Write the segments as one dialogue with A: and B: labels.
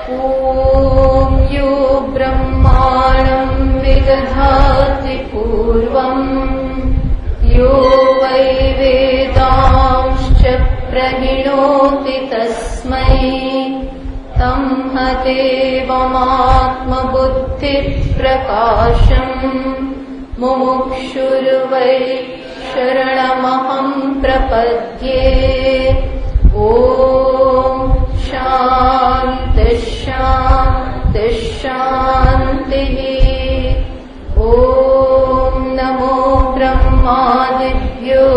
A: ॐ यो ब्रह्माणं विदधाति पूर्वम् यो वै वेदांश्च प्रहिणोति तस्मै तं देवमात्मबुद्धिप्रकाशम् मुमुक्षुर्वै शरणमहं प्रपद्ये। ॐ शान्तिः शान्तिः शान्तिः। ॐ नमो ब्रह्मादिभ्यो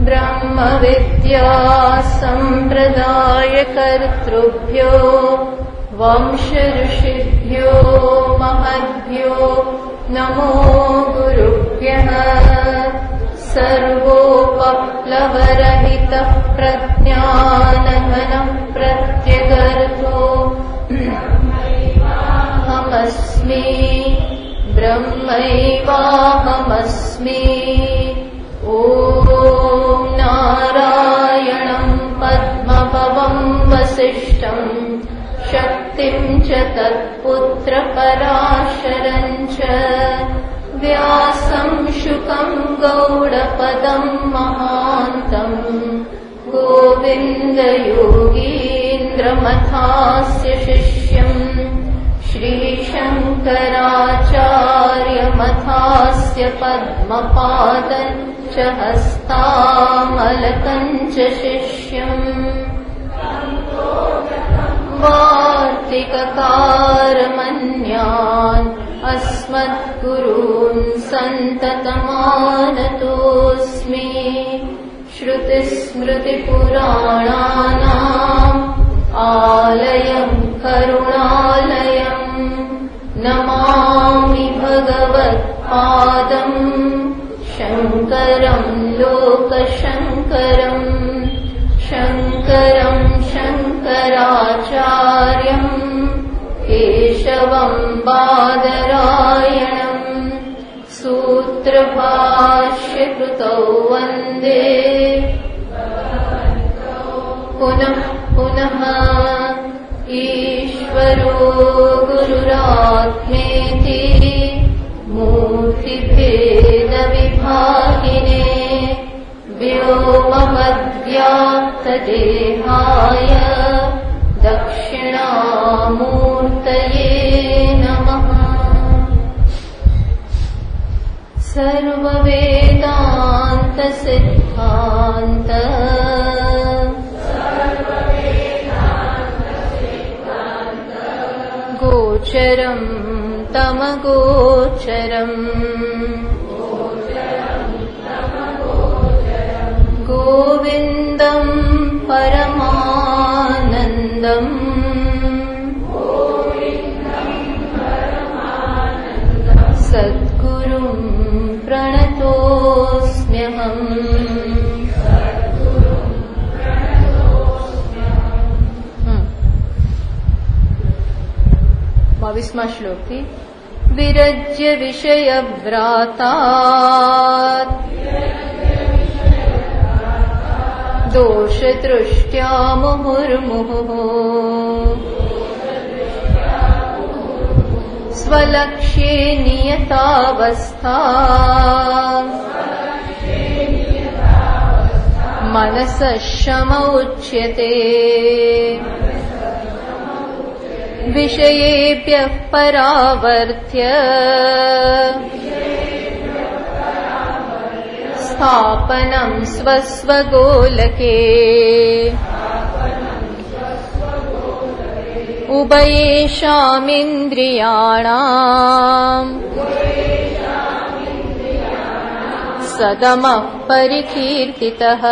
A: ब्रह्मविद्या सम्प्रदायकर्तृभ्यो वंशऋषिभ्यो महद्भ्यो नमो गुरुभ्यः। सर्वोपप्लवरहितः प्रज्ञानघनः प्रत्यगर्थो ब्रह्मैवाहमस्मि ब्रह्मैवाहमस्मि। ॐ नारायणं पद्मभवं वसिष्ठं शक्तिं च तत्पुत्रपराशरं च व्यासं शुकं गौडपदं महान्तं गोविन्दयोगीन्द्रमथास्य शिष्यं श्रीशङ्कराचार्यमथास्य पद्मपादं च हस्तामलकं च शिष्यम् वार्तिककारमन्यान् अस्मद्गुरून् सन्ततमानतोऽस्मि। श्रुतिस्मृतिपुराणानाम् आलयं करुणालयं नमामि भगवत्पादं शङ्करं लोकशङ्करम् शङ्करं शङ्कराचार्यं केशवं बादरायणं सूत्रभाष्यकृतौ वन्दे पुनः पुनः। ईश्वरो गुरुरात्मेति मूर्तिभेदविभागिने व्योमवद्व्याप्तदेहाय दक्षिणामूर्तये नमः। सर्ववेदान्तसिद्धान्त गोचरं तमगोचरम् गोविन्दं परमानन्दम् सद्गुरुं प्रणतोऽस्म्यहम्। 22वां श्लोक थी। विरज्य विषयव्रातात् दोषदृष्ट्या मुहुर्मुहुः स्वलक्ष्ये नियतावस्था मनसः शम उच्यते। विषयेभ्यः परावर्त्य स्थापनं स्वस्वगोलके उभयेषामिन्द्रियाणाम् सदमः परिकीर्तितः।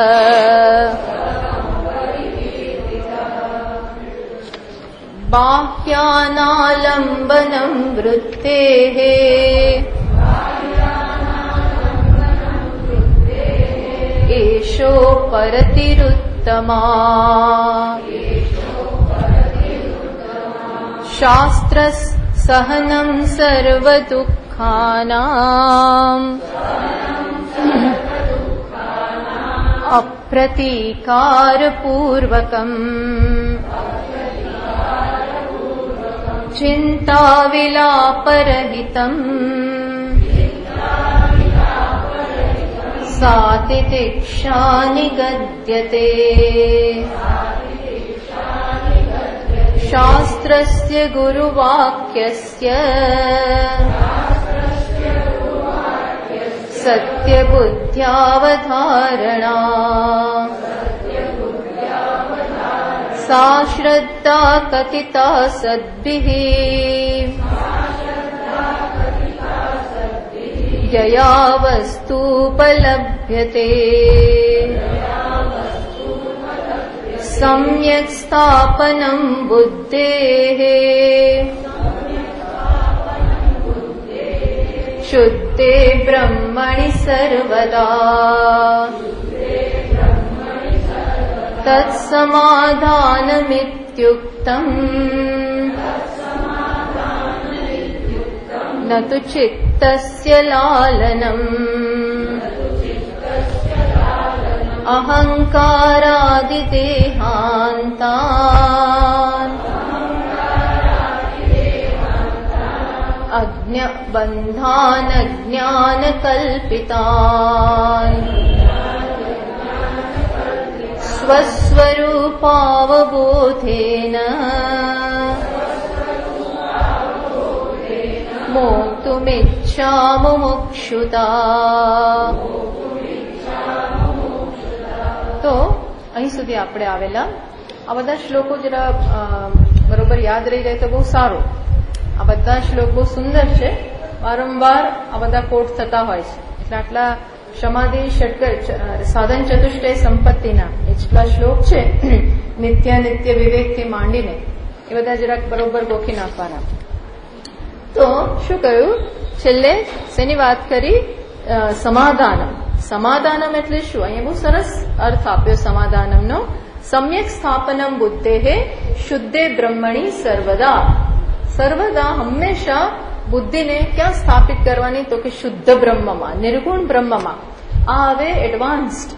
A: बाह्यानालम्बनं वृत्तेः एषोपरतिरुत्तमा। शास्त्रसहनं सर्वदुःखानाम् अप्रतीकारपूर्वकम् चिन्ताविलापरहितम् सा तितिक्षा निगद्यते शास्त्रस्य गुरुवाक्यस्य सत्यबुद्ध्यावधारणा सा श्रद्धा कथिता सद्भिः यया वस्तूपलभ्यते सम्यक् स्थापनं बुद्धेः शुद्धे ब्रह्मणि सर्वदा तत्समाधानमित्युक्तम् न तु चित्तस्य लालनम् अहङ्कारादिदेहान्तान् बन्धानज्ञानकल्पितान् स्वस्वरूपावबोधेन मोक्तुमिच्छामुमुक्षुता. તો અહીં સુધી આપણે આવેલા. આ બધા શ્લોકો જરા બરોબર યાદ રહી જાય તો બહુ સારું. આ બધા શ્લોક બહુ સુંદર છે. વારંવાર આ બધા કોટ થતા હોય છે. એટલે આટલા સમાધિ ષટક સાધન ચતુષ્ટય સંપત્તિના એટલા શ્લોક છે નિત્ય વિવેકથી માંડીને એ બધા જરાક બરોબર ગોખી નાખવાના. તો શું કહ્યું છેલ્લે શેની વાત કરી? સમાધાનમ. સમાધાનમ એટલે શું? અહીંયા બહુ સરસ અર્થ આપ્યો સમાધાનમનો. સમ્યક સ્થાપનમ બુદ્ધેહે શુદ્ધે બ્રહ્મણી સર્વદા. સર્વદા હંમેશા બુદ્ધિને ક્યાં સ્થાપિત કરવાની? તો કે શુદ્ધ બ્રહ્મમાં, નિર્ગુણ બ્રહ્મમાં. આ હવે એડવાન્સ્ડ.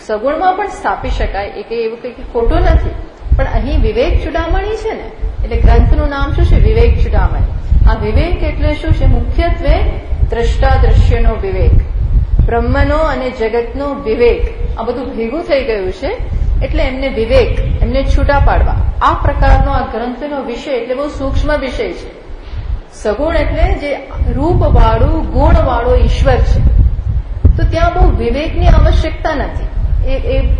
A: સગુણમાં પણ સ્થાપી શકાય, એ કઈ એવું કઈ ખોટું નથી. પણ અહીં વિવેક ચૂડામણી છે ને, એટલે ગ્રંથનું નામ શું છે? વિવેક ચૂડામણી. આ વિવેક એટલે શું છે? મુખ્યત્વે દ્રષ્ટા દ્રશ્યનો વિવેક, બ્રહ્મનો અને જગતનો વિવેક, આ બધું ભેગું થઈ ગયું છે. એટલે એમને વિવેક, એમને છૂટા પાડવા. આ પ્રકારનો આ ગ્રંથનો વિષય એટલે બહુ સૂક્ષ્મ વિષય છે. સગુણ એટલે જે રૂપવાળું ગુણવાળો ઈશ્વર છે. તો ત્યાં બહુ વિવેકની આવશ્યકતા નથી. એ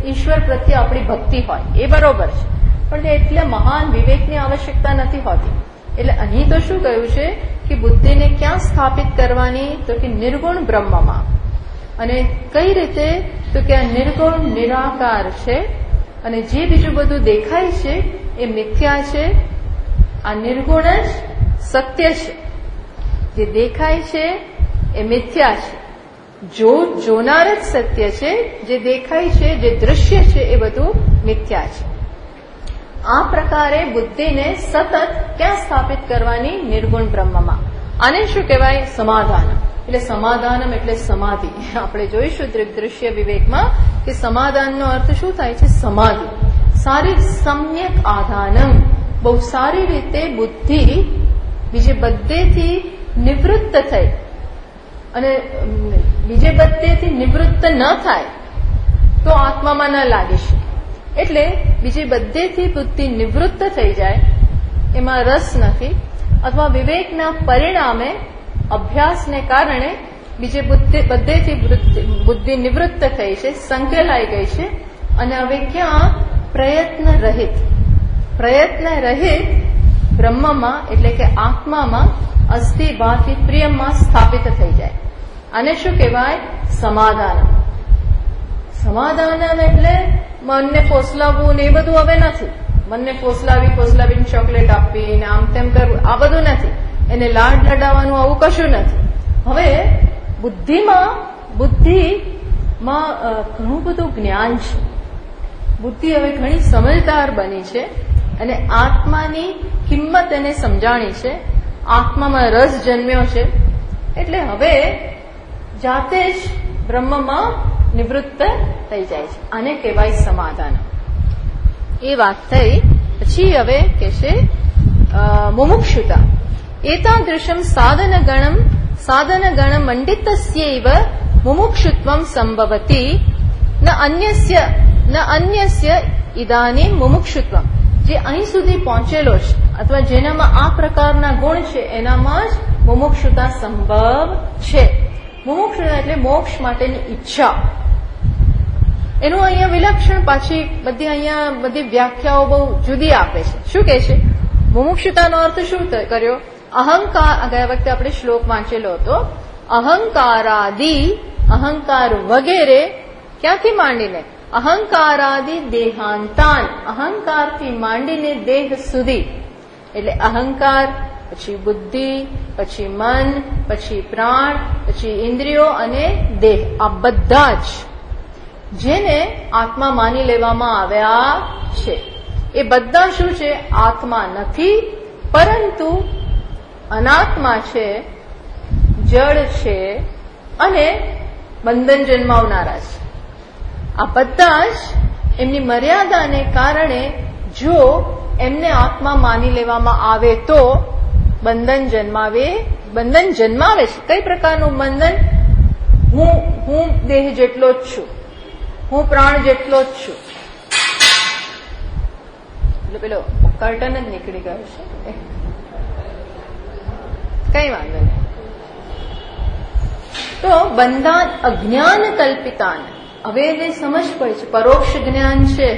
A: ઈશ્વર પ્રત્યે આપણી ભક્તિ હોય એ બરોબર છે, પણ એટલે મહાન વિવેકની આવશ્યકતા નથી હોતી. એટલે અહીં તો શું કહ્યું છે કે બુદ્ધિને ક્યાં સ્થાપિત કરવાની? તો કે નિર્ગુણ બ્રહ્મમાં. અને કઈ રીતે? તો કે આ નિર્ગુણ નિરાકાર છે અને જે બીજું બધું દેખાય છે એ મિથ્યા છે. આ નિર્ગુણ જ સત્ય છે. જે દેખાય છે એ મિથ્યા છે. જોનાર જ સત્ય છે. જે દેખાય છે, જે દૃશ્ય છે એ બધું મિથ્યા છે. આ પ્રકારે બુદ્ધિને સતત ક્યાં સ્થાપિત કરવાની? નિર્ગુણ બ્રહ્મમાં. આને શું કહેવાય? સમાધાન. એટલે સમાધાનમ એટલે સમાધિ. આપણે જોઈશું દૃશ્ય વિવેકમાં કે સમાધાનનો અર્થ શું થાય છે? સમાધિ. સારી સમ્યક આધાનમ. બહુ સારી રીતે બુદ્ધિ બીજે બધેથી નિવૃત્ત થઈ અને બીજે બધેથી નિવૃત્ત ન થાય તો આત્મામાં ન લાગી શકે. એટલે બીજે બધેથી બુદ્ધિ નિવૃત્ત થઈ જાય, એમાં રસ નથી, અથવા વિવેકના પરિણામે અભ્યાસને કારણે બીજે બધેથી બુદ્ધિ નિવૃત્ત થઈ છે, સંકેલાઈ ગઈ છે અને હવે ક્યાં? પ્રયત્ન રહિત બ્રહ્મમાં એટલે કે આત્મામાં અસ્થિ ભાતિ પ્રિયમાં સ્થાપિત થઈ જાય. આને શું કહેવાય? સમાધાન. સમાધાન એટલે મનને ફોસલાવવું ને એ બધું હવે નથી. મનને ફોસલાવીને ચોકલેટ આપવી ને આમ તેમ કરવું, આ બધું નથી. એને લાડ લડાવવાનું આવું કશું નથી. હવે બુદ્ધિમાં ઘણું બધું જ્ઞાન છે. બુદ્ધિ હવે ઘણી સમજદાર બની છે અને આત્માની કિંમત એને સમજાણી છે. આત્મામાં રસ જન્મ્યો છે. એટલે હવે જાતે જ બ્રહ્મમાં નિવૃત્ત થઈ જાય છે. આને કહેવાય સમાધાન. એ વાત થઈ. પછી હવે કે છે મુમુક્ષુતા એતાદૃશમ સાધનગણ મંડિતસ્યૈવ મુમુક્ષુત્વમ સંભવતી ન અન્યસ્ય ઇદાનીમ મુમુક્ષુત્વમ. જે અહીં સુધી પહોંચેલો છે અથવા જેનામાં આ પ્રકારના ગુણ છે એનામાં જ મુમુક્ષુતા સંભવ છે. મુમુક્ષુતા એટલે મોક્ષ માટેની ઈચ્છા. એનું અહીંયા વિલક્ષણ પાછી બધી વ્યાખ્યાઓ બહુ જુદી આપે છે. શું કહે છે? મુમુક્ષુતાનો અર્થ શું કર્યો? અહંકાર, ગયા વખતે આપણે શ્લોક વાંચેલો હતો, અહંકાર વગેરે ક્યાંથી માંડીને અહંકારાદિ દેહાંતાન, અહંકારથી માંડીને દેહ સુધી. એટલે અહંકાર, પછી બુદ્ધિ, પછી મન, પછી પ્રાણ, પછી ઇન્દ્રિયો અને દેહ, આ બધા જ જેને આત્મા માની લેવામાં આવ્યા છે એ બધા શું છે? આત્મા નથી, પરંતુ અનાત્મા છે, જડ છે અને બંધન જન્માવનારા છે. આ બધા જ એમની મર્યાદાને કારણે જો એમને આત્મા માની લેવામાં આવે તો બંધન જન્માવે છે. કઈ પ્રકારનું બંધન? હું દેહ જેટલો જ છું, હું પ્રાણ જેટલો જ છું. એટલે પેલો કર્ટન જ નીકળી ગયો છે, કઈ વાંધો નહીં. તો બંધાન અજ્ઞાન કલ્પિતાન. હવે એને સમજ પડી છે, પરોક્ષ જ્ઞાન છે.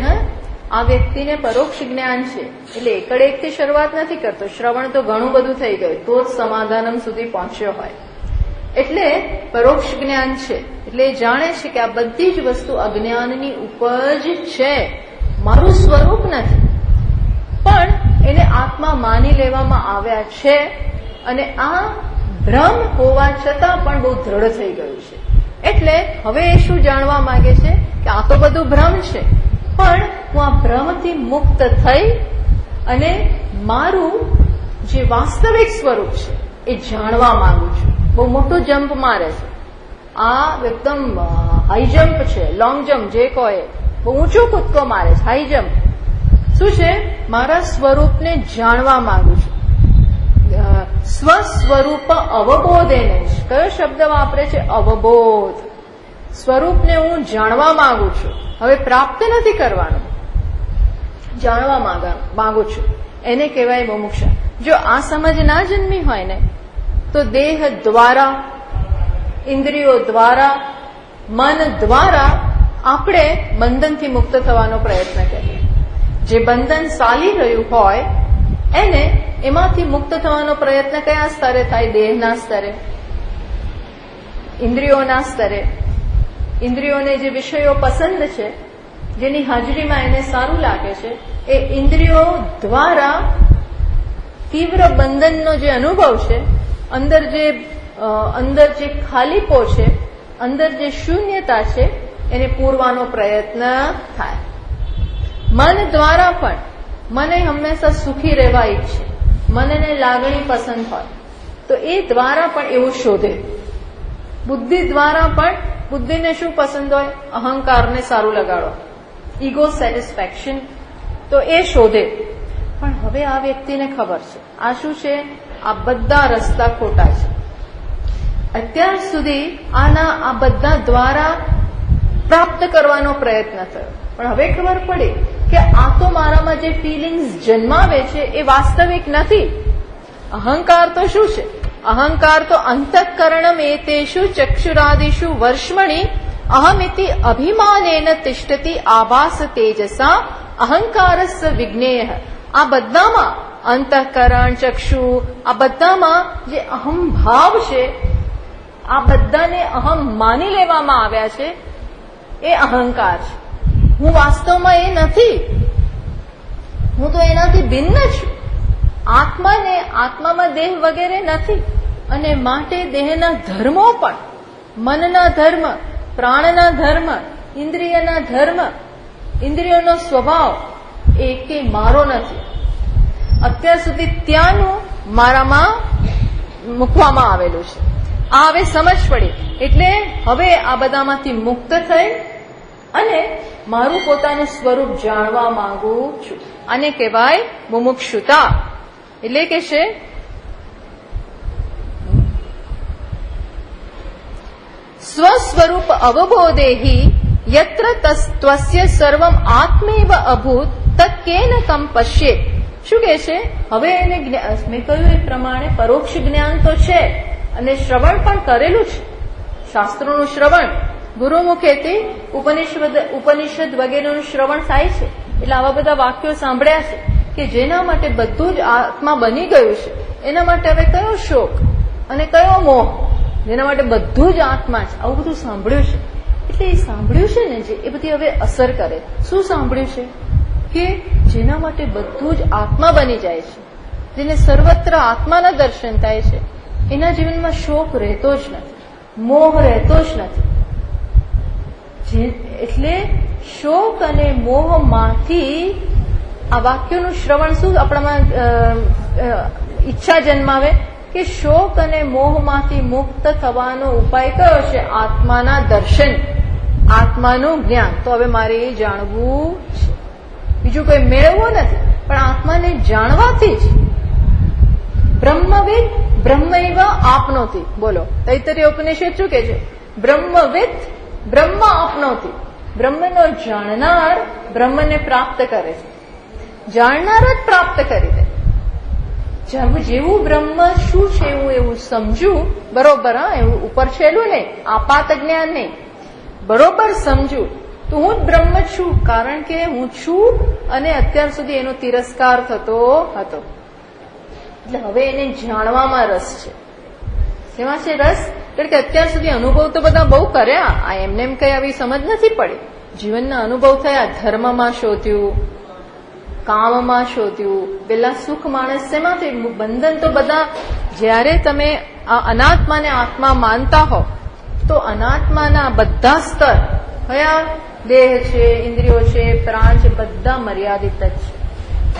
A: આ વ્યક્તિને પરોક્ષ જ્ઞાન છે એટલે એકડેકથી શરૂઆત નથી કરતો. શ્રવણ તો ઘણું બધું થઈ ગયું તો જ સમાધાન સુધી પહોંચ્યો હોય. એટલે પરોક્ષ જ્ઞાન છે એટલે જાણે છે કે આ બધી જ વસ્તુ અજ્ઞાનની ઉપજ છે, મારું સ્વરૂપ નથી. પણ એને આત્મા માની લેવામાં આવ્યા છે અને આ ભ્રમ હોવા છતાં પણ બહુ દ્રઢ થઈ ગયું છે. એટલે હવે એ શું જાણવા માંગે છે કે આ તો બધું ભ્રમ છે, પણ હું આ ભ્રમથી મુક્ત થઈ અને મારું જે વાસ્તવિક સ્વરૂપ છે એ જાણવા માંગુ છું. બહુ મોટો જમ્પ મારે છે. આ એકદમ હાઈ જમ્પ છે, લોંગ જમ્પ જે કહો એ બહુ ઊંચો કૂદકો મારે છે. હાઈ જમ્પ શું છે? મારા સ્વરૂપને જાણવા માંગુ છું. સ્વસ્વરૂપ અવબોધેને. કયો શબ્દ વાપરે છે? અવબોધ. સ્વરૂપને હું જાણવા માંગુ છું. હવે પ્રાપ્ત નથી કરવાનું, જાણવા માંગુ છું. એને કહેવાય મુમુક્ષા. જો આ સમજ ના જન્મી હોય ને તો દેહ દ્વારા, ઇન્દ્રિયો દ્વારા, મન દ્વારા આપણે બંધનથી મુક્ત થવાનો પ્રયત્ન કરીએ. જે બંધન ચાલી રહ્યું હોય એને એમાંથી મુક્ત થવાનો પ્રયત્ન કયા સ્તરે થાય? દેહના સ્તરે, ઇન્દ્રિયોના સ્તરે. ઇન્દ્રિયોને જે વિષયો પસંદ છે, જેની હાજરીમાં એને સારું લાગે છે, એ ઇન્દ્રિયો દ્વારા તીવ્ર બંધનનો જે અનુભવ છે, અંદર જે ખાલીપો છે, અંદર જે શૂન્યતા છે એને પૂરવાનો પ્રયત્ન થાય. મન દ્વારા પણ મને હંમેશા સુખી રહેવા ઈચ્છે, મનને લાગણી પસંદ હોય તો એ દ્વારા પણ એવું શોધે. બુદ્ધિ દ્વારા પણ બુદ્ધિને શું પસંદ હોય? અહંકારને સારું લગાડો, ઈગો સેટિસ્ફેક્શન, તો એ શોધે. પણ હવે આ વ્યક્તિને ખબર છે આ શું છે? આ બધા રસ્તા ખોટા છે. અત્યાર સુધી આ બધા દ્વારા પ્રાપ્ત કરવાનો પ્રયત્ન થયો, પણ હવે ખબર પડી કે આ તો મારામાં જે ફિલિંગ્સ જન્માવે છે એ વાસ્તવિક નથી. અહંકાર તો શું છે? અહંકાર તો અંતઃકરણમ એતેષુ ચક્ષુરાદિષુ વર્ષમણી અહમિતિ અભિમાનેન તિષ્ઠતિ આભાસ તેજસા અહંકારસ્ય વિજ્ઞેય. આ બધામાં અંતઃકરણ, ચક્ષુ, આ બધામાં જે અહમ ભાવ છે, આ બધાને અહમ માની લેવામાં આવ્યા છે, એ અહંકાર છે. હું વાસ્તવમાં એ નથી, હું તો એનાથી ભિન્ન છું. આત્મામાં દેહ વગેરે નથી અને માટે દેહના ધર્મો પણ, મનના ધર્મ, પ્રાણના ધર્મ, ઇન્દ્રિયના ધર્મ, ઇન્દ્રિયોનો સ્વભાવ એકે મારો નથી. અત્યાર સુધી ત્યાંનું મારામાં મૂકવામાં આવેલું છે. આ હવે સમજ પડી એટલે હવે આ બધામાંથી મુક્ત થઈ અને મારું પોતાનું સ્વરૂપ જાણવા માંગુ છું. આને કહેવાય મુમુક્ષુતા. એટલે કે છે સ્વસ્વરૂપ અવબોધેહી યત્ર ત્વસ્ય સર્વમ આત્મૈવ અભૂત તત્કેન કમ પશ્યેત. શું કહે છે? હવે એને મેં કહ્યું એ પ્રમાણે પરોક્ષ જ્ઞાન તો છે અને શ્રવણ પણ કરેલું છે, શાસ્ત્રોનું શ્રવણ ગુરુમુખેથી ઉપનિષદ વગેરેનું શ્રવણ થાય છે. એટલે આવા બધા વાક્યો સાંભળ્યા છે કે જેના માટે બધું જ આત્મા બની ગયું છે, એના માટે હવે કયો શોક અને કયો મોહ, જેના માટે બધું જ આત્મા છે, આવું બધું સાંભળ્યું છે. એટલે એ સાંભળ્યું છે ને જે, એ બધી હવે અસર કરે. શું સાંભળ્યું છે? કે જેના માટે બધું જ આત્મા બની જાય છે, જેને સર્વત્ર આત્માના દર્શન થાય છે, એના જીવનમાં શોક રહેતો જ નથી, મોહ રહેતો જ નથી. એટલે શોક અને મોહમાંથી આ વાક્યોનું શ્રવણ શું આપણામાં ઈચ્છા જન્માવે કે શોક અને મોહમાંથી મુક્ત થવાનો ઉપાય કયો છે? આત્માના દર્શન, આત્માનું જ્ઞાન. તો હવે મારે એ જાણવું છે, બીજું કોઈ મેળવવું નથી, પણ આત્માને જાણવાથી જ બ્રહ્મવિદ બ્રહ્મૈવ આપનોતિ. બોલો, તૈત્તરીય ઉપનિષદ શું કે છે? બ્રહ્મવિદ બ્રહ્મ આપનોતિ. બ્રહ્મનો જાણનાર બ્રહ્મને પ્રાપ્ત કરે છે, જાણનાર જ પ્રાપ્ત કરી દે. જેવું બ્રહ્મ શું છે એવું સમજવું, બરોબર, એવું ઉપર છેલું નહીં, આપાત જ્ઞાન નહીં, બરોબર સમજવું તો હું જ બ્રહ્મ છું, કારણ કે હું છું અને અત્યાર સુધી એનો તિરસ્કાર થતો હતો. એટલે હવે એને જાણવામાં રસ છે. શેમાં છે રસ? કારણ કે અત્યાર સુધી અનુભવ તો બધા બહુ કર્યા, આ એમને એમ કઈ આવી સમજ નથી પડી. જીવનના અનુભવ થયા, ધર્મમાં શોધ્યું, કામમાં શોધ્યું, પેલા સુખ માણસ શેમાંથી? બંધન તો બધા, જ્યારે તમે આ અનાત્માને આત્મા માનતા હો તો અનાત્માના બધા સ્તર, કયા? દેહ છે, ઇન્દ્રિયો છે, પ્રાણ છે, બધા મર્યાદિત જ છે,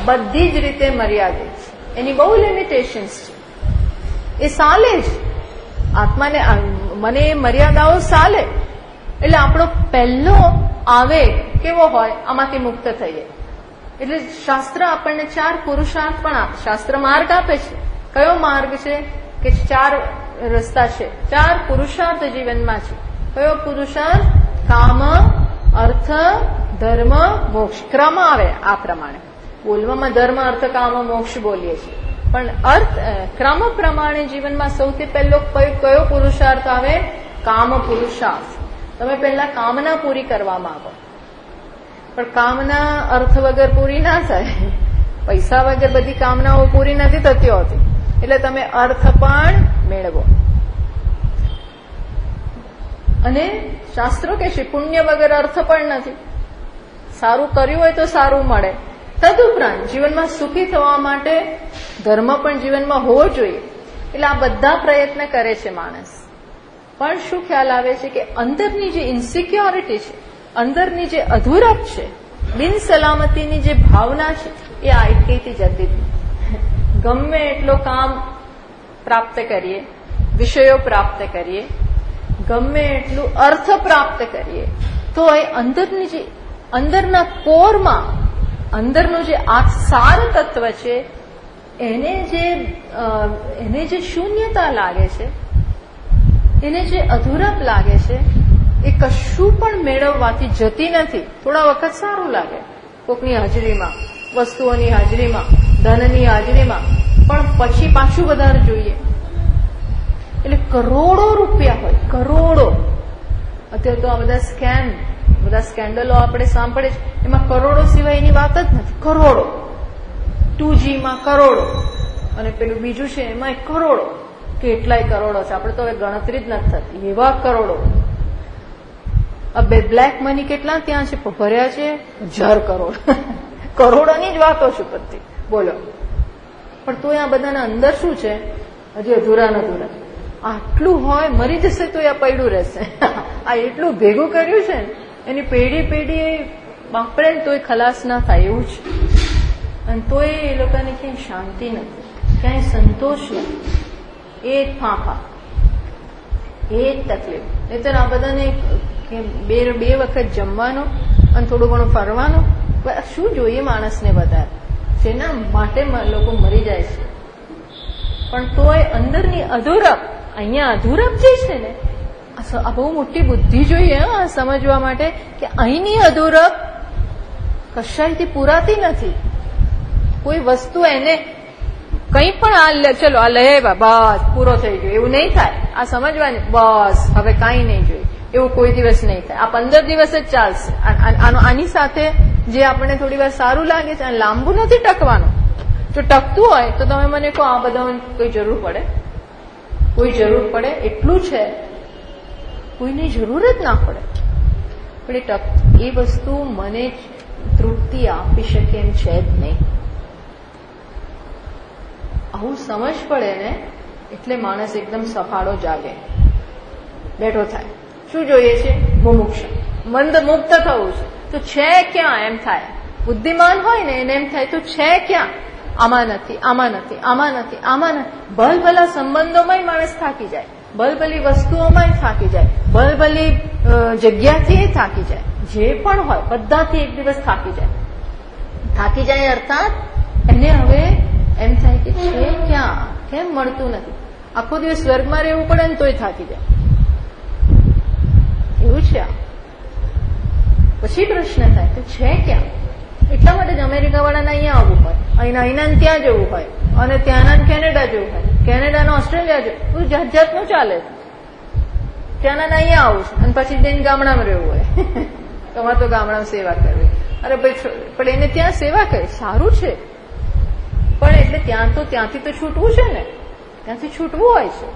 A: બધી જ રીતે મર્યાદિત છે. એની બહુ લિમિટેશન્સ છે. એ સાલે જ આત્માને, મને એ મર્યાદાઓ સાલે. એટલે આપણો પહેલો આવે કેવો હોય? આમાંથી મુક્ત થઈએ. એટલે શાસ્ત્ર આપણને 4 પુરુષાર્થ પણ આપે, શાસ્ત્ર માર્ગ આપે છે. કયો માર્ગ છે? કે 4 રસ્તા છે, 4 પુરુષાર્થ જીવનમાં છે. કયો પુરુષાર્થ? કામ, અર્થ, ધર્મ, મોક્ષ. ક્રમ આવે આ પ્રમાણે. બોલવામાં ધર્મ, અર્થ, કામ, મોક્ષ બોલીએ છીએ, પણ અર્થ ક્રમ પ્રમાણે જીવનમાં સૌથી પહેલો કયો પુરુષાર્થ આવે? કામ પુરુષાર્થ. તમે પહેલા કામના પૂરી કરવા માંગો, પણ કામના અર્થ વગર પૂરી ના થાય, પૈસા વગર બધી કામનાઓ પૂરી નથી થતી હોતી. એટલે તમે અર્થ પણ મેળવો. અને શાસ્ત્રો કે છે પુણ્ય વગર અર્થ પણ નથી. સારું કર્યું હોય તો સારું મળે. તદુપરાંત જીવનમાં સુખી થવા માટે ધર્મ પણ જીવનમાં હોવો જોઈએ. એટલે આ બધા પ્રયત્ન કરે છે માણસ. પણ શું ખ્યાલ આવે છે કે અંદરની જે ઇન્સિક્યોરિટી છે, અંદરની જે અધૂરપ છે, બિનસલામતીની જે ભાવના છે, એ આટકેથી જતી હતી. ગમે એટલો કામ પ્રાપ્ત કરીએ, વિષયો પ્રાપ્ત કરીએ, ગમે એટલું અર્થ પ્રાપ્ત કરીએ, તો એ અંદરની જે, અંદરના કોરમાં અંદરનું જે આ સાર તત્વ છે, એને જે શૂન્યતા લાગે છે, એને જે અધૂરપ લાગે છે, એ કશું પણ મેળવવાથી જતી નથી. થોડા વખત સારું લાગે, કોકની હાજરીમાં, વસ્તુઓની હાજરીમાં, ધનની હાજરીમાં, પણ પછી પાછું વધારે જોઈએ. એટલે કરોડો રૂપિયા હોય, કરોડો. અત્યારે તો આ બધા સ્કેન્ડલો આપણે સાંભળે છે, એમાં કરોડો સિવાય એની વાત જ નથી. કરોડો, 2Gમાં કરોડો, અને પેલું બીજું છે એમાં કરોડો, કેટલાય કરોડો છે. આપણે તો હવે ગણતરી જ નથી થતી, એવા કરોડો. બે બ્લેક મની કેટલા ત્યાં છે? ભર્યા છે 1000 કરોડ. કરોડોની જ વાતો છે બધી, બોલો. પણ તો આ બધાના અંદર શું છે? હજી અધૂરા અધૂરા. આટલું હોય, મરી જશે તો આ પડ્યું રહેશે. આ એટલું ભેગું કર્યું છે ને, એની પેઢી વાપરે ને તોય ખલાસ ના થાય એવું છે. અને તોય એ લોકોને ક્યાંય શાંતિ નથી, ક્યાંય સંતોષ નથી. એ જ ફાંફા, એ જ તકલીફ. નહીતર આ બધાને બે વખત જમવાનું અને થોડું ઘણું ફરવાનું, શું જોઈએ માણસને વધારે? જેના માટે લોકો મરી જાય છે. પણ તોય અંદરની અધૂરપ, અહીંયા અધૂરપ જે છે ને, આ બહુ મોટી બુદ્ધિ જોઈએ સમજવા માટે કે અહીંની અધૂરપ કશાયથી પૂરાતી નથી. કોઈ વસ્તુ એને કંઈ પણ ચલો આ લઈ આવ્યા, બસ પૂરો થઈ ગયો એવું નહીં થાય. આ સમજવાની બસ હવે કાંઈ નહીં જોઈએ એવું કોઈ દિવસ નહીં થાય. આ 15 દિવસ જ ચાલશે. આની સાથે જે આપણને થોડી વાર સારું લાગે છે આ લાંબુ નથી ટકવાનું. જો ટકતું હોય તો તમે મને કહો આ બધા કોઈ જરૂર પડે? કોઈ જરૂર પડે? એટલું છે કોઈની જરૂર જ ના પડે. પણ એ વસ્તુ મને તૃપ્તિ આપી શકે એમ છે જ નહીં. આવું સમજ પડે ને એટલે માણસ એકદમ સફાળો જાગે, બેઠો થાય. શું જોઈએ છે? મુમુક્ષ, મંદ મુક્ત થવું છે. તો છે ક્યાં એમ થાય. બુદ્ધિમાન હોય ને એને એમ થાય તો છે ક્યાં? આમાં નથી, આમાં નથી, આમાં નથી, આમાં નથી. ભલભલા સંબંધોમાં માણસ થાકી જાય, ભલભલી વસ્તુઓમાં થાકી જાય, ભલભલી જગ્યાથી થાકી જાય. જે પણ હોય બધાથી એક દિવસ થાકી જાય. થાકી જાય અર્થાત એને હવે એમ થાય કે છે ક્યાં, કેમ મળતું નથી. આખો દિવસ સ્વર્ગમાં રહેવું પડે ને તોય થાકી જાય એવું છે. પછી પ્રશ્ન થાય કે છે ક્યાં. એટલા માટે જ અમેરિકા વાળાને અહીંયા આવવું હોય, અહીંના ત્યાં જવું હોય, અને ત્યાંના કેનેડા જવું હોય, કેનેડાનો ઓસ્ટ્રેલિયા જવું, જાત જાતનું ચાલે છે. ત્યાંના અહીંયા આવું છે અને પછી જઈને ગામડામાં રહેવું હોય. તમારે તો ગામડામાં સેવા કરવી. અરે ભાઈ પણ એને ત્યાં સેવા કરી સારું છે, પણ એટલે ત્યાંથી તો છૂટવું છે ને, ત્યાંથી છૂટવું હોય છે.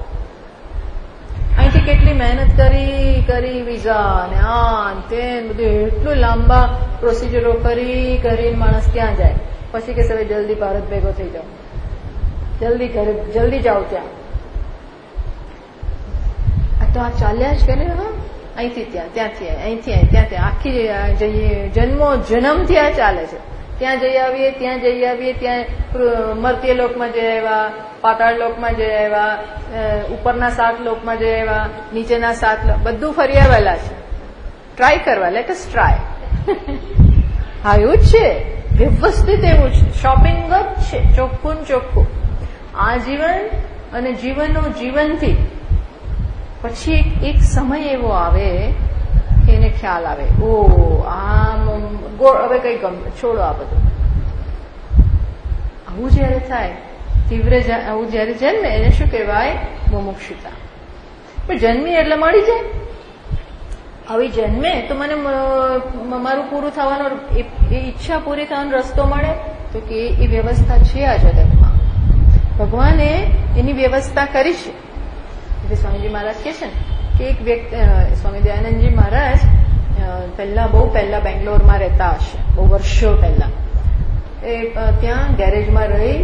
A: અહીંથી કેટલી મહેનત કરી વિઝા ને આ તે બધું એટલું લાંબા પ્રોસિજરો કરીને માણસ ત્યાં જાય. પછી કે હવે જલ્દી ભારત ભેગો થઈ જાઓ, જલ્દી જાઓ ત્યાં. તો આ ચાલ્યા જ કરે. અહીંથી ત્યાં, ત્યાંથી અહીંથી ત્યાં ત્યાં આખી જઈએ જન્મથી આ ચાલે છે. ત્યાં જઈ આવીએ, ત્યાં મર્ત્ય લોકમાં જઈ આવ્યા, પાતાળ લોકમાં જઈ આવ્યા, ઉપરના 7 લોકમાં જઈ આવ્યા, નીચેના 7 લોક બધું ફરી આવેલા છે. ટ્રાય કરવા, લેટ અસ ટ્રાય. હા એવું જ છે, વ્યવસ્થિત એવું છે. શોપિંગ જ છે, ચોખ્ખું ચોખ્ખું. આ જીવન અને જીવનથી પછી એક સમય એવો આવે કે એને ખ્યાલ આવે, ઓ આમ હવે કઈ ગમે, છોડો આ બધું. આવું જયારે થાય તીવ્ર, આવું જયારે જન્મે એને શું કહેવાય? મુમુક્ષુતા. પણ જન્મી એટલે મળી જાય. આવી જન્મે તો મને મારું પૂરું થવાનું, એ ઈચ્છા પૂરી થવાનો રસ્તો મળે. તો કે એ વ્યવસ્થા છે આ જગતમાં. ભગવાને એની વ્યવસ્થા કરી છે. સ્વામીજી મહારાજ કે છે ને કે એક વ્યક્તિ, સ્વામી દયાનંદજી મહારાજ બહુ પહેલા બેંગ્લોરમાં રહેતા હશે, બહુ વર્ષો પહેલા. એ ત્યાં ગેરેજમાં રહી,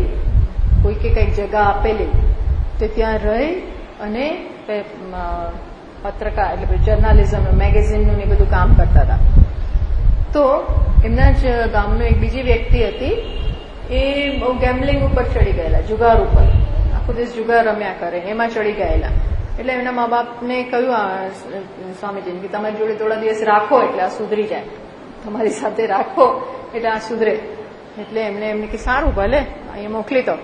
A: કોઈકે કંઈક જગા આપેલી તો ત્યાં રહી અને પત્રકાર એટલે જર્નાલિઝમ, મેગેઝિનનું ને બધું કામ કરતા હતા. તો એમના જ ગામનો એક બીજી વ્યક્તિ હતી, એ બહુ ગેમ્બલિંગ ઉપર ચડી ગયેલા, જુગાર ઉપર. આખો દિવસ જુગાર રમ્યા કરે, એમાં ચડી ગયેલા. એટલે એમના મા બાપને કહ્યું સ્વામીજીને કે તમારી જોડે થોડા દિવસ રાખો એટલે આ સુધરી જાય, તમારી સાથે રાખો એટલે આ સુધરે. એટલે એમને કે સારું ભલે અહીંયા મોકલી દો,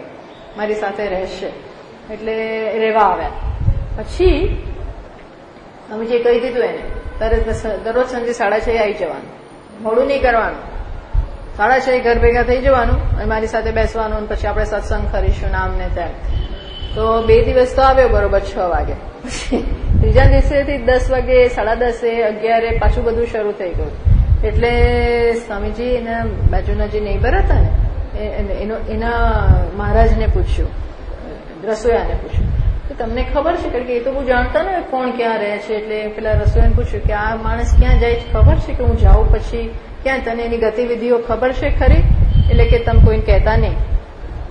A: મારી સાથે રહેશે. એટલે રહેવા આવ્યા. પછી સ્વામીજીએ કહી દીધું એને તરત દરરોજ સાંજે 6:30 આવી જવાનું, મોડું નહીં કરવાનું. 6:30 ઘર ભેગા થઈ જવાનું અને મારી સાથે બેસવાનું, અને પછી આપણે સત્સંગ કરીશું આમ ને તેમ. તો 2 દિવસ તો આવ્યો બરોબર 6 વાગે. ત્રીજા દિવસેથી 10 વાગે, 10:30, 11 પાછું બધું શરૂ થઈ ગયું. એટલે સ્વામીજી એના બાજુના જે નેબર હતા ને એના મહારાજને પૂછ્યું, રસોયાને પૂછ્યું કે તમને ખબર છે? કારણ કે એ તો બહુ જાણતા ને કોણ ક્યાં રહે છે. એટલે પેલા રસોયાને પૂછ્યું કે આ માણસ ક્યાં જાય છે ખબર છે? કે હું જાઉં પછી ક્યાં, તને એની ગતિવિધિઓ ખબર છે ખરી? એટલે કે તમે કોઈને કહેતા નહીં.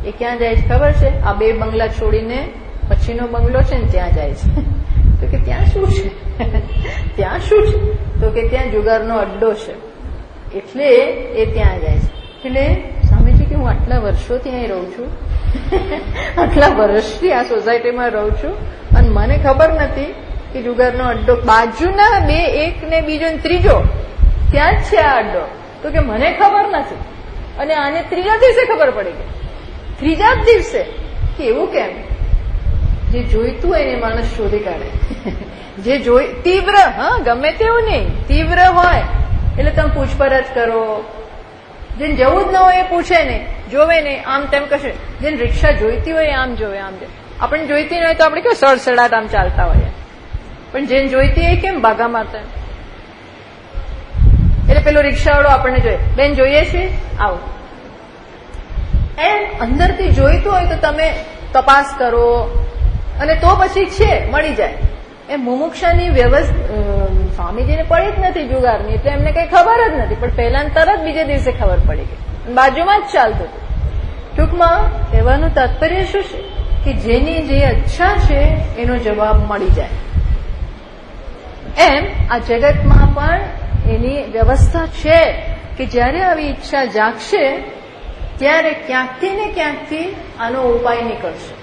A: એ ક્યાં જાય છે ખબર છે? આ 2 બંગલા છોડીને પછીનો બંગલો છે ને ત્યાં જાય છે. તો કે ત્યાં શું છે? ત્યાં શું છે? તો કે ત્યાં જુગારનો અડ્ડો છે, એટલે એ ત્યાં જાય છે. એટલે સ્વામીજી કે હું આટલા વર્ષોથી અહીં રહું છું, આટલા વર્ષથી આ સોસાયટીમાં રહું છું, અને મને ખબર નથી કે જુગારનો અડ્ડો બાજુના 2, એક ને બીજો ને ત્રીજો ત્યાં જ છે આ અડ્ડો. તો કે મને ખબર નથી. અને આને ત્રીજા દિવસે ખબર પડી ગઈ. ત્રીજા જ દિવસે કે એવું કેમ? જે જોઈતું હોય એને માણસ શોધી કાઢે. જે તીવ્ર, હા, ગમે તેવું નહીં, તીવ્ર હોય એટલે તમે પૂછપરછ કરો. જેને જવું જ ન હોય એ પૂછે નહીં, જોવે નહીં, આમ તેમ કશે. જેને રિક્ષા જોઈતી હોય આમ જોવે, આમ જોવે. આપણને જોઈતી ન હોય તો આપણે કેવું સડસડાટ આમ ચાલતા હોઈએ, પણ જેને જોઈતી હોય કેમ ભાગા મારતા. એટલે પેલો રિક્ષાવાળો આપણને જોઈએ, બેન જોઈએ છે, આવો. એમ અંદરથી જોઈતું હોય તો તમે તપાસ કરો અને તો પછી છે મળી જાય. એ મુમુક્ષાની સ્વામીજીને પડી જ નથી જુગારની, એટલે એમને કઈ ખબર જ નથી, પણ પહેલા તરત બીજે દિવસે ખબર પડી ગઈ, બાજુમાં જ ચાલતું હતું. ટૂંકમાં કહેવાનું તાત્પર્ય શું છે કે જેની જે ઈચ્છા છે એનો જવાબ મળી જાય. એમ આ જગતમાં પણ એની વ્યવસ્થા છે કે જયારે આવી ઈચ્છા જાગશે ત્યારે ક્યાંકથી ને ક્યાંકથી આનો ઉપાય નીકળશે.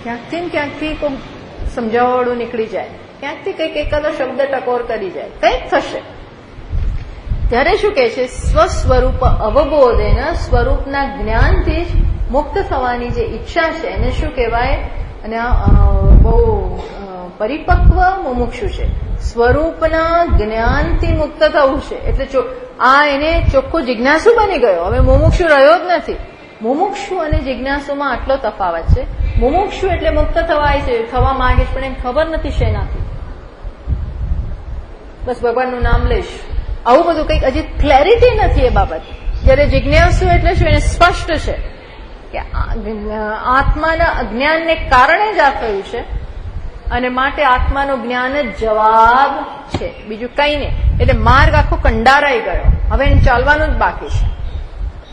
A: ક્યાંકથી ને ક્યાંકથી કોઈ સમજાવવાવાળું નીકળી જાય, ક્યાંકથી કંઈક એકાદો શબ્દ ટકોર કરી જાય, કંઈક થશે. ત્યારે શું કહે છે, સ્વસ્વરૂપ અવબોધેન, સ્વરૂપના જ્ઞાનથી જ મુક્ત થવાની જે ઈચ્છા છે એને શું કહેવાય? અને બહુ પરિપક્વ મુમુક્ષુ છે. સ્વરૂપના જ્ઞાનથી મુક્ત થવું છે એટલે આ એને ચોખ્ખો જિજ્ઞાસુ બની ગયો. હવે મુમુક્ષુ રહ્યો જ નથી. મુમુક્ષુ અને જિજ્ઞાસુમાં આટલો તફાવત છે. મુમુક્ષુ એટલે મુક્ત થવાય છે, થવા માંગે છે, પણ એને ખબર નથી શેનાથી. બસ ભગવાનનું નામ લઈશ, આવું બધું કંઈક હજી ક્લેરિટી નથી એ બાબત. જયારે જિજ્ઞાસુ એટલે શું, એને સ્પષ્ટ છે કે આત્માના અજ્ઞાનને કારણે જ આ થયું છે અને માટે આત્માનું જ્ઞાન જ જવાબ છે, બીજું કઈ નહીં. એટલે માર્ગ આખો કંડારાઈ ગયો, હવે એને ચાલવાનું જ બાકી છે.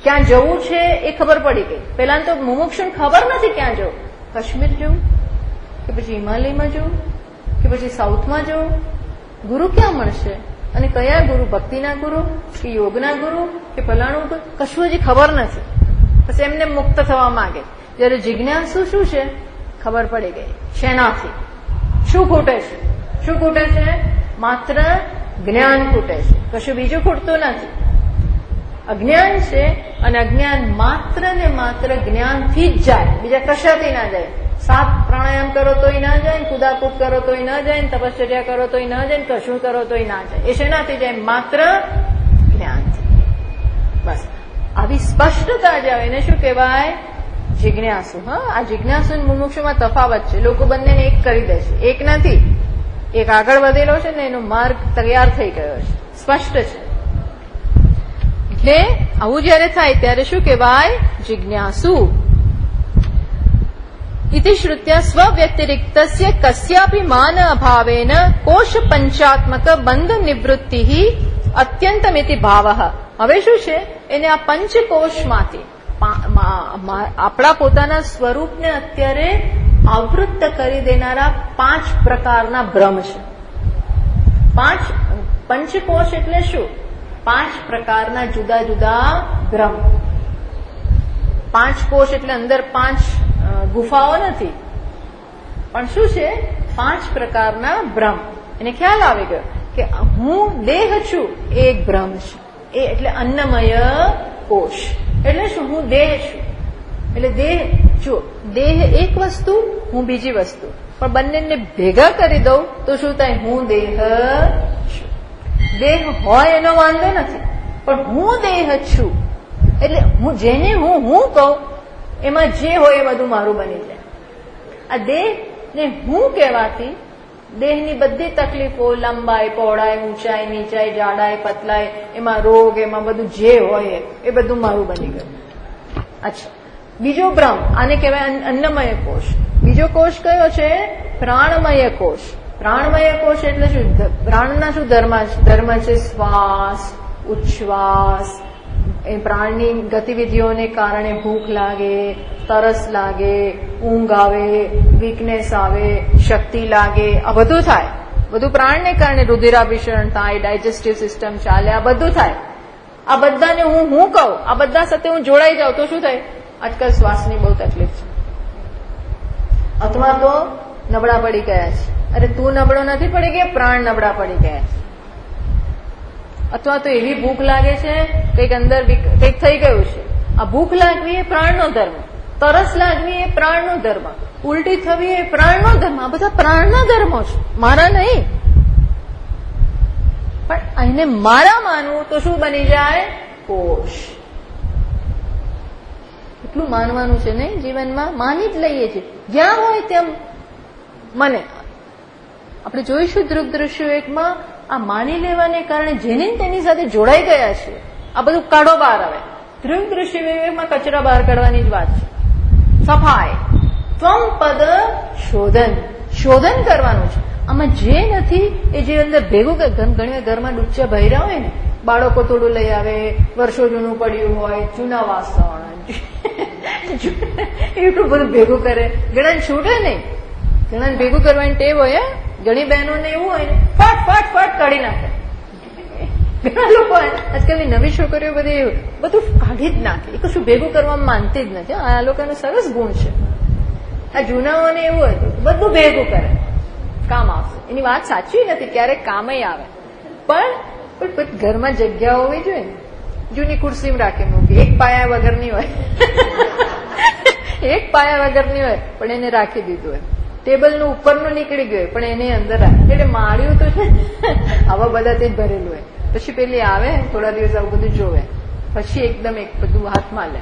A: ક્યાં જવું છે એ ખબર પડી ગઈ. પેલા તો મુમુક્ષુને ખબર નથી ક્યાં જવું, કાશ્મીર જવું કે પછી હિમાલયમાં જવું કે પછી સાઉથમાં જવું, ગુરુ ક્યાં મળશે અને કયા ગુરુ, ભક્તિના ગુરુ કે યોગના ગુરુ કે ફલાણું, કશું હજી ખબર નથી. પછી એમને મુક્ત થવા માંગે. જયારે જિજ્ઞાસુ શું છે ખબર પડી ગઈ, શેનાથી શું ખૂટે છે. શું ખૂટે છે? માત્ર જ્ઞાન ખૂટે છે, કશું બીજું ખૂટતું નથી. અજ્ઞાન છે અને અજ્ઞાન માત્ર ને માત્ર જ્ઞાનથી જ જાય, બીજા કશાથી ના જાય. 7 પ્રાણાયામ કરો તોય ના જાય, કુદાકૂદ કરો તોય ના જાય, તપશ્ચર્યા કરો તોય ના જાય, કશું કરો તોય ના જાય. એ શેનાથી જાય? માત્ર જ્ઞાનથી. બસ આવી સ્પષ્ટતા જ આવે એને શું કહેવાય? જિજ્ઞાસુ. હા, આ જિજ્ઞાસુ અને મુમુક્ષુમાં તફાવત છે. લોકો બંનેને એક કરી દે છે, એક નથી. એક આગળ વધેલો છે ને એનો માર્ગ તૈયાર થઈ ગયો છે, સ્પષ્ટ છે. એટલે આવું જયારે થાય ત્યારે શું કહેવાય? જિજ્ઞાસુ. ઇતિ શ્રુત્યા સ્વવ્યતિરિક્તસ્ય કસ્યાપી માન અભાવેન કોશ પંચાત્મક બંધ નિવૃત્તિ અત્યંતમિતિ ભાવઃ. હવે શું છે, એને આ પંચકોશમાંથી આપણા પોતાના સ્વરૂપને અત્યારે આવૃત્ત કરી દેનારા 5 પ્રકારના ભ્રમ છે. પંચકોશ એટલે શું? 5 પ્રકારના જુદા જુદા ભ્રમ. 5 કોશ એટલે અંદર 5 ગુફાઓ નથી, પણ શું છે? 5 પ્રકારના ભ્રમ. એને ખ્યાલ આવી ગયો કે હું દેહ છું એ એક ભ્રમ છે. એ એટલે અન્નમય કોશ એટલે શું? હું દેહ છું. એટલે દેહ, જો દેહ એક વસ્તુ, હું બીજી વસ્તુ, પણ બંનેને ભેગા કરી દઉં તો શું થાય? હું દેહ છું. દેહ હોય એનો વાંધો નથી, પણ હું દેહ છું એટલે હું જેને હું કહું એમાં જે હોય એ બધું મારું બની જાય. આ દેહ ને હું કહેવાથી દેહની બધી તકલીફો, લંબાઈ, પહોળાઈ, ઊંચાઈ, નીચાઈ, જાડાઈ, પતલાઈ, એમાં રોગ, એમાં બધું જે હોય એ બધું મારું બની ગયું. અચ્છા, બીજો ભ્રમ, આને કહેવાય અન્નમય કોષ. બીજો કોષ કયો છે? પ્રાણમય કોષ. પ્રાણમય કોષ એટલે શું? પ્રાણના શું ધર્મ છે? શ્વાસ, ઉચ્છ્વાસ. એ પ્રાણની ગતિવિધિઓને કારણે ભૂખ લાગે, તરસ લાગે, ઊંઘ આવે, વીકનેસ આવે, શક્તિ લાગે, આ બધું થાય. બધું પ્રાણને કારણે રુધિરાભિસરણ થાય, ડાયજેસ્ટિવ સિસ્ટમ ચાલે, આ બધું થાય. આ બધાને હું કહું, આ બધા સાથે હું જોડાઈ જાઉં તો શું થાય? આજકાલ શ્વાસની બહુ તકલીફ છે, અથવા તો નબળા પડી ગયા છે. અરે તું નબળો નથી પડી ગયા, પ્રાણ નબળા પડી ગયા છે. અથવા તો એવી ભૂખ લાગે છે, કંઈક અંદર કંઈક થઈ ગયું છે. આ ભૂખ લાગવી એ પ્રાણનો ધર્મ. તરસ લાગવી એ પ્રાણનો ધર્મ, ઉલટી થવી એ પ્રાણનો ધર્મ. આ બધા પ્રાણના ધર્મો છે, મારા નહીં. પણ એને મારા માનવું તો શું બની જાય? કોષ. એટલું માનવાનું છે ને જીવનમાં, માની જ લઈએ છીએ જ્યાં હોય તેમ. મને આપણે જોઈશું ધ્રુવ દ્રશ્યો એકમાં, આ માની લેવાને કારણે જેને તેની સાથે જોડાઈ ગયા છે, આ બધું કાઢો બહાર આવે. ધ્રુવ દ્રશ્ય વિવેકમાં કચરા બહાર કાઢવાની જ વાત છે. સફાઈ, ત્વમ પદ શોધન, શોધન કરવાનું છે. આમાં જે નથી એ જે અંદર ભેગું, ઘણી વાર ઘરમાં ડૂચ્યા ભર્યા હોય ને, બાળકો થોડું લઈ આવે, વર્ષો જૂનું પડ્યું હોય, જૂના વાસણ, એટલું બધું ભેગું કરે. ઘણા છૂટે નહીં, ઘણા ભેગું કરવાની ટેવ હોય. ઘણી બહેનોને એવું હોય ને, ફટ ફટ ફટ કાઢી નાખે. ઘણા લોકો આજકાલની નવી છોકરીઓ બધી બધું કાઢી જ નાખે, એ કશું ભેગું કરવામાં માનતી જ નથી. આ લોકોનો સરસ ગુણ છે. આ જૂનાઓને એવું હતું, બધું ભેગું કરે, કામ આવશે. એની વાત સાચી નથી, ક્યારેક કામ આવે, પણ ઘરમાં જગ્યા હોવી જોઈએ. જૂની ખુરશી રાખી મૂકી, એક પાયા વગરની હોય, એક પાયા વગરની હોય, પણ એને રાખી દીધું હોય. ટેબલનું ઉપરનું નીકળી ગયું પણ એને અંદર રાખે. એટલે માળ્યું તો છે આવા બધાથી જ ભરેલું હોય. પછી પેલી આવે થોડા દિવસ આવું બધું જોવે, પછી એકદમ એક બધું હાથમાં લે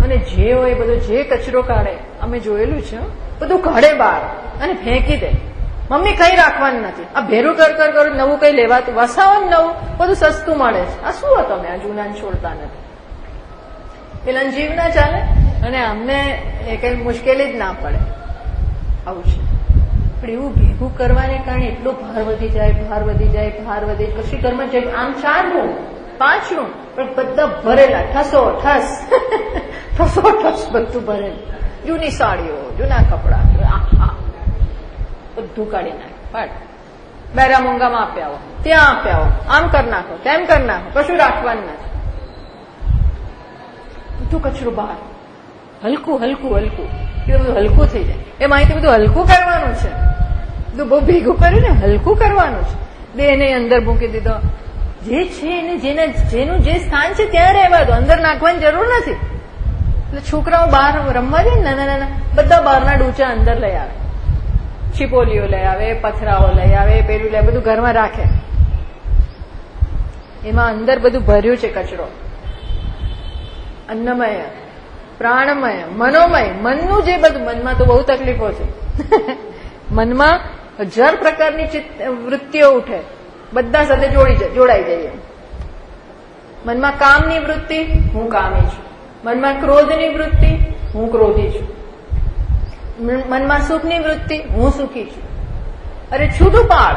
A: અને જે હોય બધો જે કચરો કાઢે, અમે જોયેલું છે, બધું કાઢે બહાર અને ફેંકી દે. મમ્મી કઈ રાખવાનું નથી, આ ભેરું કર કર કર, નવું કઈ લેવાતું, વસાવાનું નવું, બધું સસ્તું મળે છે. આ શું તમે આ જૂના છોડતા નથી? પેલા જીવ ના ચાલે અને અમને કઈ મુશ્કેલી જ ના પડે. આવું છે. પણ એવું ભેગું કરવાને કારણે એટલો ભાર વધી જાય, ભાર વધી જાય, ભાર વધી જાય. કશી ઘરમાં જગ્યા, આમ 4 રૂમ 5 રૂમ, પણ બધા ભરેલા, ઠસો ઠસ, ઠસો ઠસ બધું ભરેલું. જૂની સાડીઓ, જૂના કપડા, બધું કાઢી નાખે. પણ બેરા મૂંગામાં આપ્યા આવો, ત્યાં આપ્યા આવો, આમ કરી નાખો, તેમ કરી નાખો, કશું રાખવાનું નથી. બધું કચરું બહાર, હલકું હલકું હલકું, એ બધું હલકું થઈ જાય. એ માહિતી બધું હલકું કરવાનું છે. બધું બહુ ભેગું કર્યું ને, હલકું કરવાનું છે. દેહને અંદર મૂકી દીધો. જે છે એને જેનું જે સ્થાન છે ત્યાં રહેવા દો, અંદર નાખવાની જરૂર નથી. એટલે છોકરાઓ બહાર રમવા જાય ને, નાના નાના બધા બહારના ડૂચા અંદર લઈ આવે, છીપોલીઓ લઈ આવે, પથરાઓ લઈ આવે, પેલું લઈ, બધું ઘરમાં રાખે. એમાં અંદર બધું ભર્યું છે કચરો. અન્નમય, પ્રાણમય, મનોમય, મનનું જે બધું, મનમાં તો બહુ તકલીફો છે. મનમાં 1000 પ્રકારની વૃત્તિઓ ઉઠે, બધા સાથે જોડાઈ જઈએ. મનમાં કામની વૃત્તિ, હું કામી છું. મનમાં ક્રોધની વૃત્તિ, હું ક્રોધી છું. મનમાં સુખની વૃત્તિ, હું સુખી છું. અરે છૂટું પાડ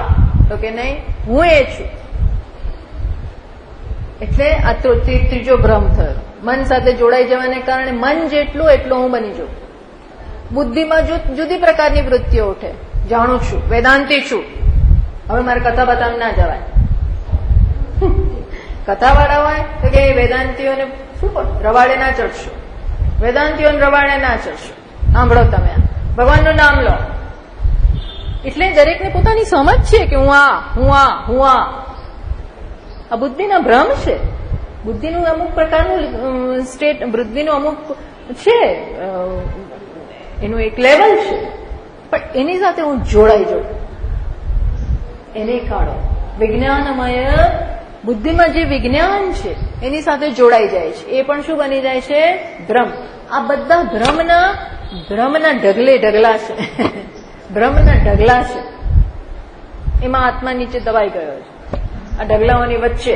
A: તો કે નહીં, હું એ છું. એટલે આ તો ત્રીજો ભ્રમ થયો. મન સાથે જોડાઈ જવાને કારણે મન જેટલું એટલો હું બની જાઉં. બુદ્ધિમાં જુદી પ્રકારની વૃત્તિઓ ઉઠે. જાણું છું, વેદાંતી છું, હવે મારે કથા બતાવ ના જવાય. કથાવાળા હોય તો કે વેદાંતિઓને શું રવાડે ના ચડશો, વેદાંતિઓને રવાડે ના ચડશો. સાંભળો તમે, ભગવાનનું નામ લો. એટલે દરેકને પોતાની સમજ છે કે હું આ બુદ્ધિના ભ્રમ છે. બુદ્ધિનું અમુક પ્રકારનું સ્ટેટ, બુદ્ધિનું અમુક છે, એનું એક લેવલ છે, પણ એની સાથે હું જોડાઈ જાઉં, એને કાઢો. વિજ્ઞાનમય બુદ્ધિમાં જે વિજ્ઞાન છે એની સાથે જોડાઈ જાય છે, એ પણ શું બની જાય છે? ભ્રમ. આ બધા ભ્રમના ઢગલા છે. ભ્રમના ઢગલા છે. એમાં આત્મા નીચે દબાઈ ગયો છે, આ ઢગલાઓની વચ્ચે.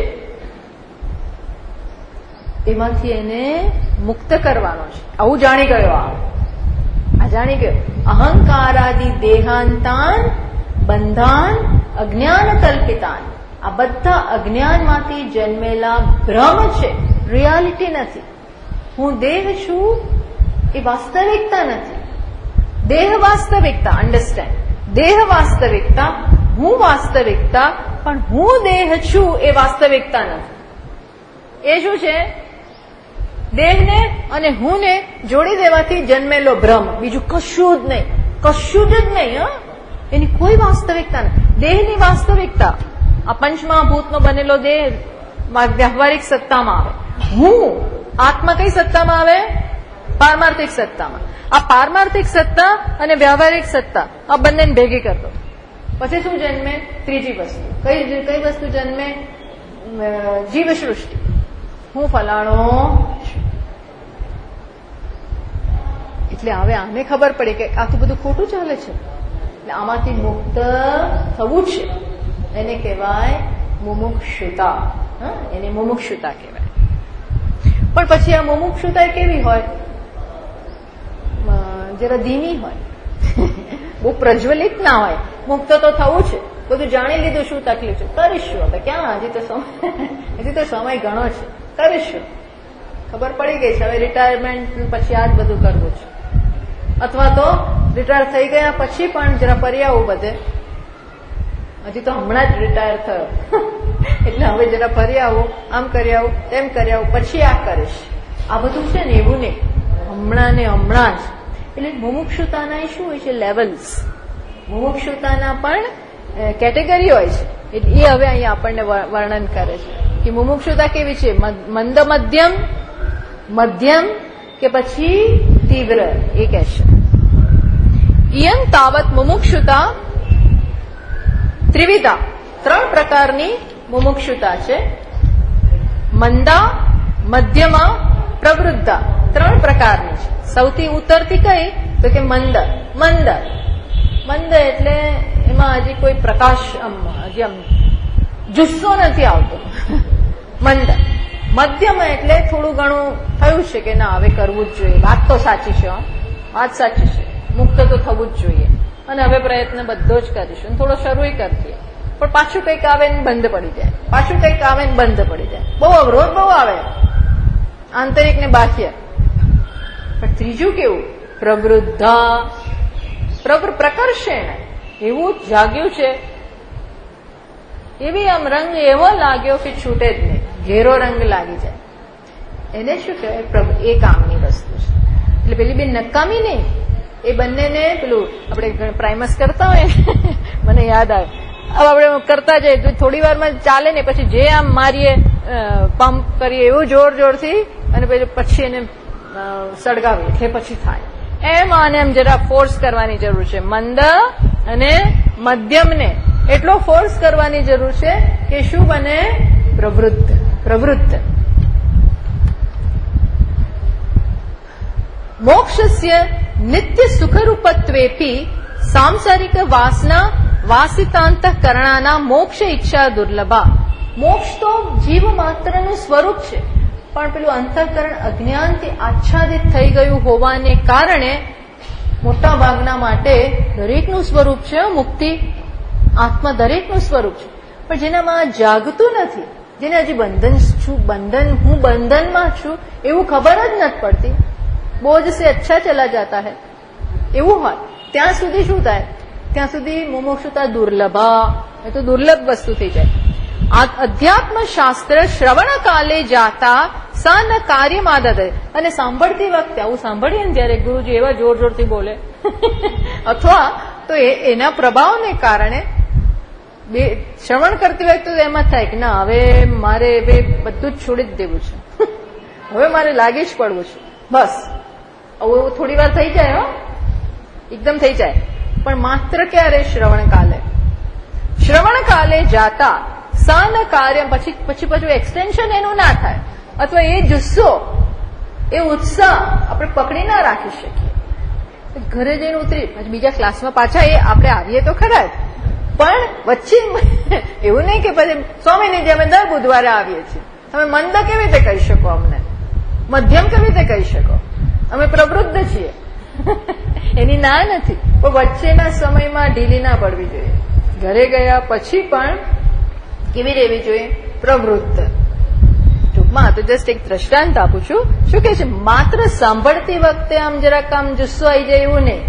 A: એમાંથી એને મુક્ત કરવાનો છે. આવું જાણી ગયો, આ જાણી ગયો. અહંકારાદિ દેહાંતાન બંધાન અજ્ઞાન કલ્પિતાન. આ બધા અજ્ઞાનમાંથી જન્મેલા ભ્રમ છે, રિયાલિટી નથી. હું દેહ છું એ વાસ્તવિકતા નથી. દેહ વાસ્તવિકતા, અન્ડરસ્ટેન્ડ. દેહ વાસ્તવિકતા, હું વાસ્તવિકતા, પણ હું દેહ છું એ વાસ્તવિકતા નથી. એ શું છે? દેહને અને હુંને જોડી દેવાથી જન્મેલો ભ્રમ, બીજું કશું જ નહીં. કશું જ નહીં. એની કોઈ વાસ્તવિકતા નથી. દેહની વાસ્તવિકતા, આ પંચમહાભૂતનો બનેલો દેહ વ્યવહારિક સત્તામાં આવે. હું આત્મા કઈ સત્તામાં આવે? પારમાર્થિક સત્તામાં. આ પારમાર્થિક સત્તા અને વ્યવહારિક સત્તા આ બંનેને ભેગી કરતો. પછી શું જન્મે? ત્રીજી વસ્તુ. કઈ વસ્તુ જન્મે? જીવસૃષ્ટિ. હું ફલાણો છું. એટલે હવે આને ખબર પડી કે આ તો બધું ખોટું ચાલે છે, એટલે આમાંથી મુક્ત થવું છે. એને કહેવાય મુમુક્ષુતા. એને મુમુક્ષુતા કહેવાય. પણ પછી આ મુમુક્ષુતા કેવી હોય? જરા ધીમી હોય, બહુ પ્રજ્વલિત ના હોય. મુક્ત તો થવું છે, બધું જાણી લીધું, શું તકલીફ છે, કરીશું. હવે ક્યાં, હજી તો સમય ઘણો છે, કરીશું. ખબર પડી ગઈ છે હવે રિટાયરમેન્ટ પછી આ જ બધું કરવું છે. અથવા તો રિટાયર થઈ ગયા પછી પણ જરા ફરી આવું બધે, હજી તો હમણાં જ રિટાયર થયો એટલે હવે જરા ફરી આવું, આમ કરી આવું, તેમ કરી આવું, પછી આ કરીશ. આ બધું છે ને એવું નહીં, હમણાં ને હમણાં જ. એટલે મુમુક્ષુતાના શું હોય છે? લેવલ્સ. મુમુક્ષુતાના પણ કેટેગરી હોય છે. એટલે એ હવે અહીંયા આપણને વર્ણન કરે છે કે મુમુક્ષુતા કેવી છે? મંદ મધ્યમ, મધ્યમ કે પછી તીવ્ર, એ કહેશે. ઇયં તાવત મુમુક્ષુતા ત્રિવિધા. 3 પ્રકારની મુમુક્ષુતા છે. મંદા, મધ્યમા, પ્રવૃદ્ધા. 3 પ્રકારની છે. સૌથી ઉતરતી કઈ? તો કે મંદ. મંદ એટલે એમાં હજી કોઈ પ્રકાશ, હજી જુસ્સો નથી આવતો. મંદ. મધ્યમ એટલે થોડું ઘણું થયું છે કે ના હવે કરવું જ જોઈએ, વાત તો સાચી છે, વાત સાચી છે, મુક્ત તો થવું જ જોઈએ અને હવે પ્રયત્ન બધો જ કરીશું, થોડો શરૂ કરતી, પણ પાછું કંઈક આવે ને બંધ પડી જાય, પાછું કંઈક આવે ને બંધ પડી જાય. બહુ અવરોધ બહુ આવે, આંતરિક ને બાહ્ય. પણ ત્રીજું કેવું? પ્રવૃદ્ધા. પ્રકર્ષેણ. એવું જાગ્યું છે, એવી આમ રંગ એવો લાગ્યો કે છૂટે જ નહીં, ઘેરો રંગ લાગી જાય. એને શું કહેવાય? એ કામની વસ્તુ છે. એટલે પેલી બે નકામી નહીં, એ બંનેને પેલું આપણે પ્રાઇમસ કરતા હોય મને યાદ આવે, હવે આપણે કરતા જઈએ થોડી વારમાં ચાલે ને પછી જે આમ મારીએ, પંપ કરીએ એવું જોર જોરથી અને પછી એને સળગાવીએ એટલે પછી થાય. એમ આને એમ જરા ફોર્સ કરવાની જરૂર છે. મંદ અને મધ્યમને એટલો ફોર્સ કરવાની જરૂર છે કે શું બને? પ્રવૃત્ત. મોક્ષસ્ય નિત્ય સુખરૂપત્વેપી સાંસારિક વાસના વાસિતાંતઃકરણાના મોક્ષ ઈચ્છા દુર્લભા. મોક્ષ તો જીવ માત્રનું સ્વરૂપ છે, પણ પેલું અંતઃકરણ અજ્ઞાનથી આચ્છાદિત થઈ ગયું હોવાને કારણે મોટા ભાગના માટે દરેકનું સ્વરૂપ છે મુક્તિ, આત્મા દરેકનું સ્વરૂપ છે. પણ જેનામાં જાગતું નથી, જેને હજી હું બંધનમાં છું એવું ખબર જ નથી પડતી, બોજ સે અચ્છા ચલા જાતા હૈ એવું હોય, ત્યાં સુધી શું થાય? ત્યાં સુધી મુમુક્ષુતા દુર્લભા, એ તો દુર્લભ વસ્તુ થઈ જાય. અધ્યાત્મ શાસ્ત્ર શ્રવણ કાલે જાતા સન કાર્યમાદત. અને સાંભળતી વખતે આવું સાંભળીએ ને જયારે ગુરુજી એવા જોર જોરથી બોલે અથવા તો એના પ્રભાવને કારણે શ્રવણ કરતી વખતે તો એમ જ થાય કે ના હવે મારે બધું જ છોડી જ દેવું છે, હવે મારે લાગી જ પડવું છે, બસ. આવું થોડી વાર થઈ જાય, એકદમ થઈ જાય, પણ માત્ર ક્યારે? શ્રવણ કાલે જાતા સન કાર્ય. પછી એક્સટેન્શન એનું ના થાય, અથવા એ જુસ્સો, એ ઉત્સાહ આપણે પકડી ના રાખી શકીએ. ઘરે જઈને ઉતરી પછી બીજા ક્લાસમાં પાછા એ આપણે આવીએ તો ખરા જ, પણ વચ્ચે એવું નહીં કે પછી સ્વામીની જેમ દર બુધવારે આવીએ છીએ. તમે મંદ કેવી રીતે કહી શકો? અમને મધ્યમ કેવી રીતે કહી શકો? અમે પ્રવૃદ્ધ છીએ એની ના નથી, પણ વચ્ચેના સમયમાં ઢીલી ના પડવી જોઈએ. ઘરે ગયા પછી પણ કેવી રહેવી જોઈએ? પ્રવૃત્ત. ટૂંકમાં તો જસ્ટ એક દ્રષ્ટાંત આપું છું. શું કે છે? માત્ર સાંભળતી વખતે આમ જરાક આમ જુસ્સો આવી જાય એવું નહીં,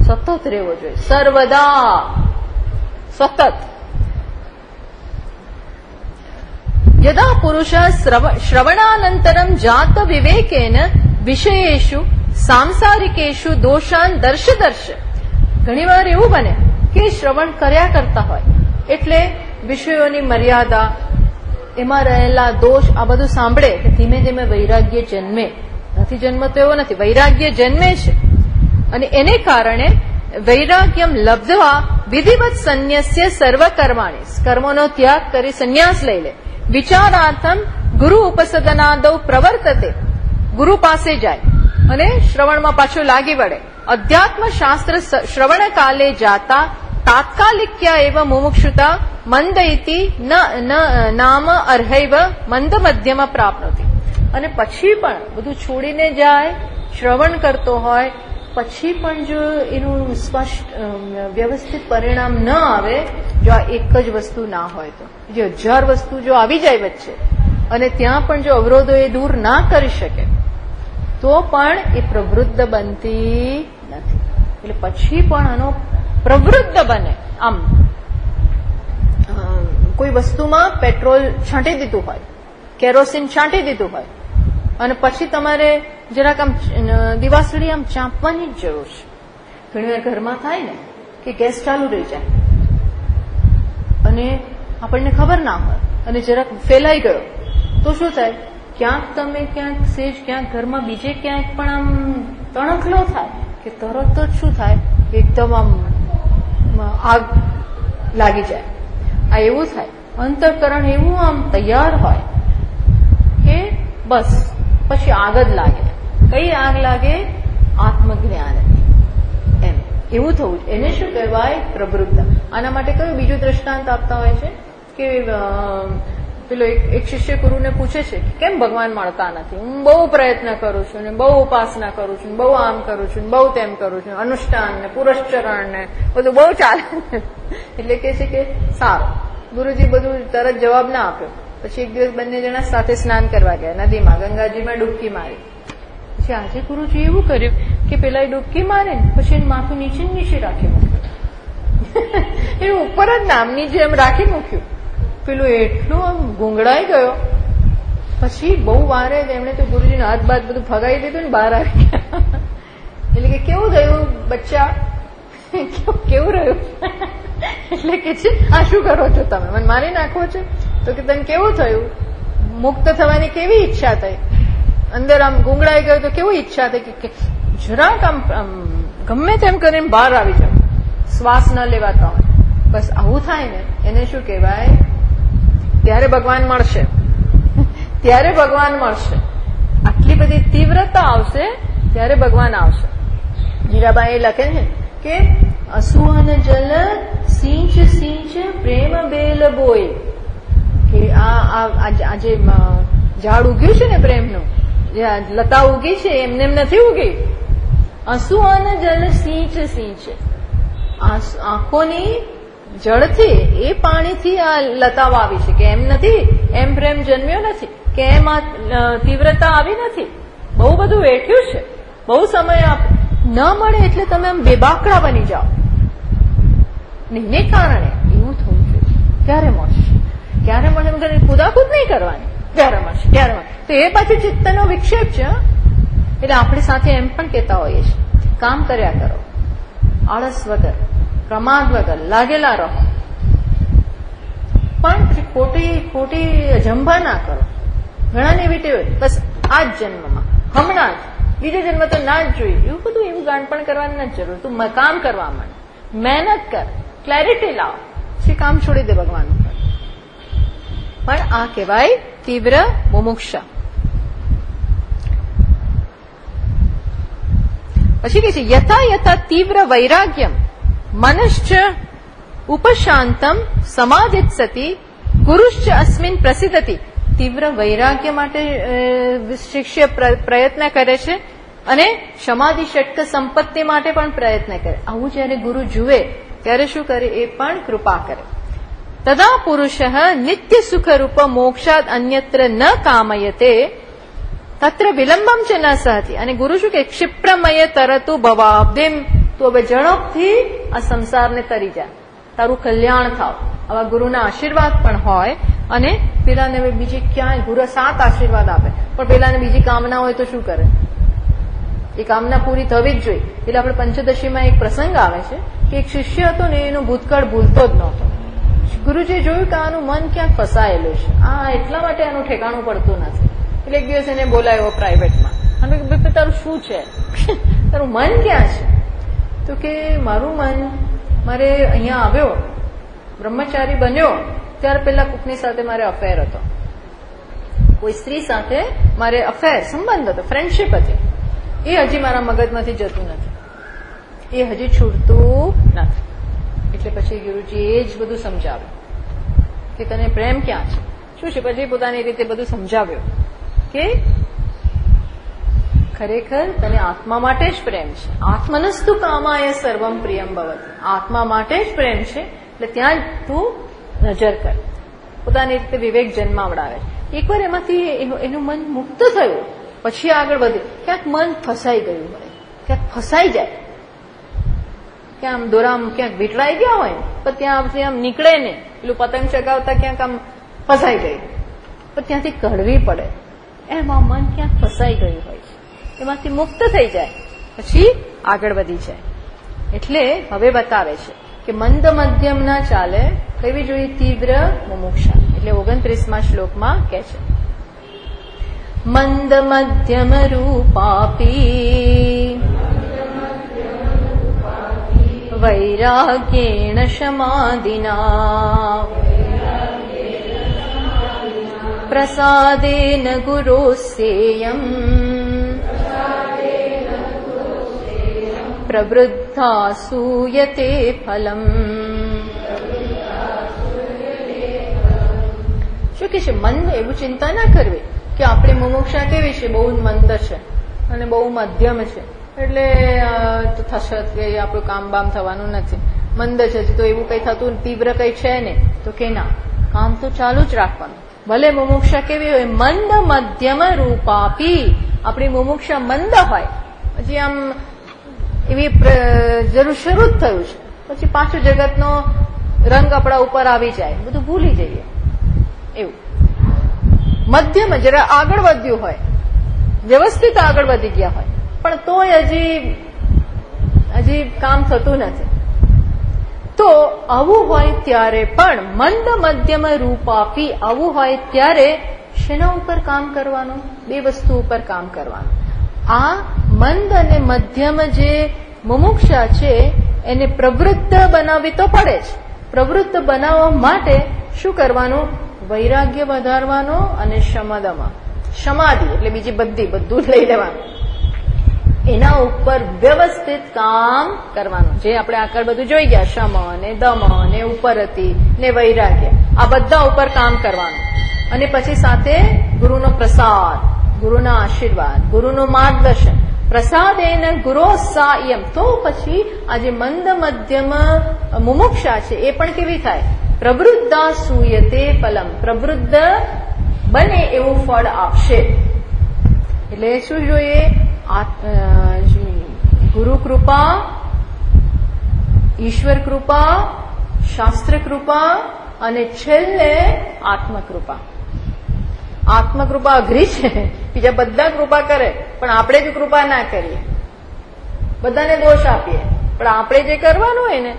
A: સતત રહેવો જોઈએ, સર્વદા સતત. યદા પુરુષ શ્રવણાનંતરમ જાત વિવેકેન વિષયેષુ સાંસારિકેષુ દોષાન દર્શ. ઘણી વાર એવું બને કે શ્રવણ કર્યા કરતા હોય એટલે વિષયોની મર્યાદા, એમાં રહેલા દોષ, આ બધું સાંભળે કે ધીમે ધીમે વૈરાગ્ય જન્મે. નથી ત્યાંથી જન્મ તો એવો નથી, વૈરાગ્ય જન્મે છે અને એને કારણે વૈરાગ્યમ લબ્ધવા વિધિવત સંન્યસ્ય સર્વ કર્માણી, કર્મોનો ત્યાગ કરી સંન્યાસ લઈ લે. વિચારાર્થમ ગુરુ ઉપસદનાદૌ પ્રવર્તતે, ગુરુ પાસે જાય અને શ્રવણમાં પાછો લાગી વળે. અધ્યાત્મ શાસ્ત્ર શ્રવણ કાલે જાતા તાત્કાલિક્યા એવ મુમુક્ષુતા મંદ ઇતિ નામ અર્હૈવ મંદ મધ્યમ પ્રાપ્નોતિ. અને પછી પણ બધું છોડીને જાય, શ્રવણ કરતો હોય, પછી પણ જો એનું સ્પષ્ટ વ્યવસ્થિત પરિણામ ન આવે, જો આ એક જ વસ્તુ ના હોય તો, જે 1000 વસ્તુ જો આવી જાય વચ્ચે અને ત્યાં પણ જો અવરોધો એ દૂર ના કરી શકે તો પણ એ પ્રવૃદ્ધ બનતી નથી. એટલે પછી પણ આનો પ્રવૃદ્ધ બને. આમ કોઈ વસ્તુમાં પેટ્રોલ છાંટી દીધું હોય, કેરોસીન છાંટી દીધું હોય અને પછી તમારે જરાક આમ દિવાસળી આમ ચાંપવાની જ જરૂર છે. ઘણી વાર ઘરમાં થાય ને કે ગેસ ચાલુ રહી જાય અને આપણને ખબર ના હોય અને જરાક ફેલાઈ ગયો તો શું થાય, ક્યાંક તમે ક્યાંક સેજ ક્યાંક ઘરમાં બીજે ક્યાંક પણ આમ તણખલો થાય કે તરત જ શું થાય, એકદમ આમ આગ લાગી જાય. આ એવું થાય, અંતઃકરણ એવું આમ તૈયાર હોય કે બસ પછી આગ જ લાગે. કઈ આગ લાગે? આત્મજ્ઞાન. એમ એવું થવું. એને શું કહેવાય? પ્રવૃત્ત. આના માટે કયું બીજું દ્રષ્ટાંત આપતા હોય છે કે પેલો એક શિષ્ય ગુરુને પૂછે છે કેમ ભગવાન મળતા નથી, હું બહુ પ્રયત્ન કરું છું ને બહુ ઉપાસના કરું છું, બહુ આમ કરું છું, બહુ તેમ કરું છું, અનુષ્ઠાન ને પુરસ્ચરણ ને બધું બહુ ચાલે. એટલે કે છે કે સારું. ગુરુજી બધું તરત જવાબ ના આપ્યો. પછી એક દિવસ બંને જણા સાથે સ્નાન કરવા ગયા નદીમાં, ગંગાજીમાં ડૂબકી મારી. પછી આજે ગુરુજી એવું કર્યું કે પેલા ડૂબકી મારે પછી એનું માથું નીચે નીચે રાખી મૂક્યું, એનું ઉપર જ નામની જેમ રાખી મૂક્યું. પેલું એટલું આમ ગુંગળાઈ ગયો. પછી બહુ વારે એમણે તો ગુરુજીનો હાથ બાદ બધું ભગાઈ દીધું ને બહાર આવી ગયા. એટલે કે કેવું થયું બચ્ચા, કેવું રહ્યું? એટલે કે છે આ શું કરો છો તમે, મને મારી નાખો છો? તો કે તને કેવું થયું? મુક્ત થવાની કેવી ઈચ્છા થઈ? અંદર આમ ગુંગળાઈ ગયો તો કેવી ઈચ્છા થઈ કે જરાક આમ ગમે તેમ કરીને બહાર આવી જાવ, શ્વાસ ન લેવાતા હોય. બસ આવું થાય ને એને શું કહેવાય? ત્યારે ભગવાન મળશે. ત્યારે ભગવાન મળશે. આટલી બધી તીવ્રતા આવશે ત્યારે ભગવાન આવશે. મીરાબાઈ લખે છે કે અસુવન જલ સિંચ સિંચ પ્રેમ બેલ બોય, કે આ જે ઝાડ ઉગ્યું છે ને પ્રેમનું, લતા ઉગી છે એમને એમ નથી ઉગી. અસુવન જલ સિંચ સિંચ, આંખોની જળથી એ પાણીથી આ લતા આવી છે, કે એમ નથી, એમ પ્રેમ જન્મ્યો નથી, કે એમ આ તીવ્રતા આવી નથી. બહુ બધું વેઠ્યું છે, બહુ સમય ન મળે એટલે તમે આમ બેબાકડા બની જાઓ. એને કારણે એવું થવું જોઈએ. ક્યારે મળશે, ક્યારે મળે, કુદાકુદ નહીં કરવાની, ક્યારે મળશે, ક્યારે મળશે. તો એ પાછું ચિત્તનો વિક્ષેપ છે. એટલે આપણી સાથે એમ પણ કહેતા હોઈએ છીએ, કામ કર્યા કરો, આળસ વગર, પ્રમાદ વગર લાગેલા રહો, પણ પછી ખોટી જંભા ના કરો. ઘણાને એવી ટેવ, બસ આ જ જન્મમાં, હમણાં જ, બીજો જન્મ તો ના જ જોઈએ, એવું બધું એવું ગાંડપણ કરવાની નથી જરૂર. તું કામ કરવા માંડ, મહેનત કર, ક્લેરિટી લાવ, પછી કામ છોડી દે ભગવાન ઉપર. પણ આ કહેવાય તીવ્ર મુમુક્ષા. પછી કે છે યથા યથા તીવ્ર વૈરાગ્યમ મનશ્ચ ઉપશાંતમ સમાધિત સતી ગુરુશ્ચ અસ્મિન પ્રસિદ્ધતિ. તીવ્ર વૈરાગ્ય માટે શિષ્ય પ્રયત્ન કરે છે અને સમાધિ ષટક સંપત્તિ માટે પણ પ્રયત્ન કરે. આવું જયારે ગુરુ જુએ ત્યારે શું કરે? એ પણ કૃપા કરે. તદા પુરુષ નિત્ય સુખ રૂપ મોક્ષાદ અન્યત્ર ન કામયતે તત્ર વિલંબમ ચ ન સહતી. અને ગુરુ શું કે ક્ષિપ્રમય તરતું ભવાબ્ધિમ, તું હવે ઝડપથી આ સંસારને તરી જા, તારું કલ્યાણ થાવ. આવા ગુરુના આશીર્વાદ પણ હોય. અને પેલાને બીજી ક્યાંય ગુરુ 7 આશીર્વાદ આપે, પણ પેલાને બીજી કામના હોય તો શું કરે? એ કામના પૂરી થવી જ જોઈએ. એટલે આપણે પંચદશીમાં એક પ્રસંગ આવે છે કે એક શિષ્ય હતો ને એનું ભૂતકાળ ભૂલતો જ નહોતો. ગુરુજીએ જોયું કે આનું મન ક્યાંક ફસાયેલું છે, આ એટલા માટે આનું ઠેકાણું પડતું નથી. એટલે એક દિવસ એને બોલાવ્યો પ્રાઇવેટમાં અને તારું શું છે, તારું મન ક્યાં છે? તો કે મારું મન મારે અહીંયા આવ્યો, બ્રહ્મચારી બન્યો ત્યાર પહેલા કોકની સાથે મારે અફેર હતો, કોઈ સ્ત્રી સાથે મારે અફેર સંબંધ હતો, ફ્રેન્ડશીપ હતી. એ હજી મારા મગજમાંથી જતું નથી, એ હજી છૂટતું નથી. એટલે પછી ગુરુજી એ જ બધું સમજાવ્યું કે તને પ્રેમ ક્યાં છે, શું છે. પછી પોતાની રીતે બધું સમજાવ્યું કે ખરેખર તને આત્મા માટે જ પ્રેમ છે. આત્મનસ્તુ કામાય સર્વમ પ્રિયમ ભવતિ. આત્મા માટે જ પ્રેમ છે, એટલે ત્યાં તું નજર કર. પોતાની રીતે વિવેક જન્માવડાવે. એકવાર એમાંથી એનું મન મુક્ત થયું પછી આગળ વધ્યું. ક્યાંક મન ફસાઈ ગયું હોય, ક્યાંક ફસાઈ જાય, ક્યાં આમ દોરામ ક્યાંક વીંટળાઈ ગયા હોય પણ ત્યાં આમ નીકળે ને, પેલું પતંગ ચગાવતા ક્યાંક આમ ફસાઈ ગયું પણ ત્યાંથી કઢવી પડે, એમાં મન ક્યાંક ફસાઈ ગયું હોય છે, એમાંથી મુક્ત થઈ જાય પછી આગળ વધી જાય. એટલે હવે બતાવે છે કે મંદ મધ્યમ ના ચાલે, કહેવી જોઈએ તીવ્ર મુમુક્ષા. એટલે 29મા શ્લોકમાં કહે છે મંદ મધ્યમ રૂપાપી વૈરાગ્યેણ સમાધિના પ્રસાદેન ગુરોસ્યેયમ પ્રવૃદ્ધા સૂયતે ફલમ. શું કે છે? મંદ એવું ચિંતા ના કરવી કે આપણે મુમુક્ષા કેવી છે, બહુ મંદ છે અને બહુ મધ્યમ છે એટલે થશે કે આપણું કામ બામ થવાનું નથી, મંદ છે તો એવું કઈ થતું તીવ્ર કઈ છે નહીં. તો કે ના, કામ તો ચાલુ જ રાખવાનું, ભલે મુમુક્ષા કેવી હોય. મંદ મધ્યમ રૂપાપી. આપણી મુમુક્ષા મંદ હોય, પછી આમ એવી જરૂર શરૂ જ થયું છે, પછી પાછું જગતનો રંગ આપણા ઉપર આવી જાય, બધું ભૂલી જઈએ એવું. મધ્યમ જરા આગળ વધ્યું હોય, વ્યવસ્થિત આગળ વધી ગયા હોય પણ તોય હજી કામ થતું નથી. તો આવું હોય ત્યારે પણ મંદ મધ્યમ રૂપાપી, આવું હોય ત્યારે શેના ઉપર કામ કરવાનું? બે વસ્તુ ઉપર કામ કરવાનું. આ મંદ અને મધ્યમ જે મુમુક્ષા છે એને પ્રવૃત્ત બનાવવી તો પડે જ. પ્રવૃત્ત બનાવવા માટે શું કરવાનું? વૈરાગ્ય વધારવાનો અને સમાધિ એટલે બીજી બધું જ લઈ લેવાનું, એના ઉપર વ્યવસ્થિત કામ કરવાનું. જે આપણે આગળ બધું જોઈ ગયા, શમ ને દમ ને ઉપરતી ને વૈરાગ્ય, આ બધા ઉપર કામ કરવાનું. અને પછી સાથે ગુરુનો પ્રસાદ, ગુરુના આશીર્વાદ, ગુરુનું માર્ગદર્શન. પ્રસાદેન ગુરોસાયમ. તો પછી આ જે મંદ મધ્યમ મુમુક્ષા છે એ પણ કેવી થાય? પ્રવૃદ્ધા સૂયતે ફલમ. પ્રવૃદ્ધ બને એવું ફળ આપશે. એટલે શું જોઈએ? ગુરુ કૃપા, ઈશ્વર કૃપા, શાસ્ત્ર કૃપા અને છેલ્લે આત્મકૃપા. આત્મકૃપા અઘરી છે, બીજા બધા કૃપા કરે પણ આપણે જ કૃપા ના કરીએ, બધાને દોષ આપીએ. પણ આપણે જે કરવાનું હોય ને,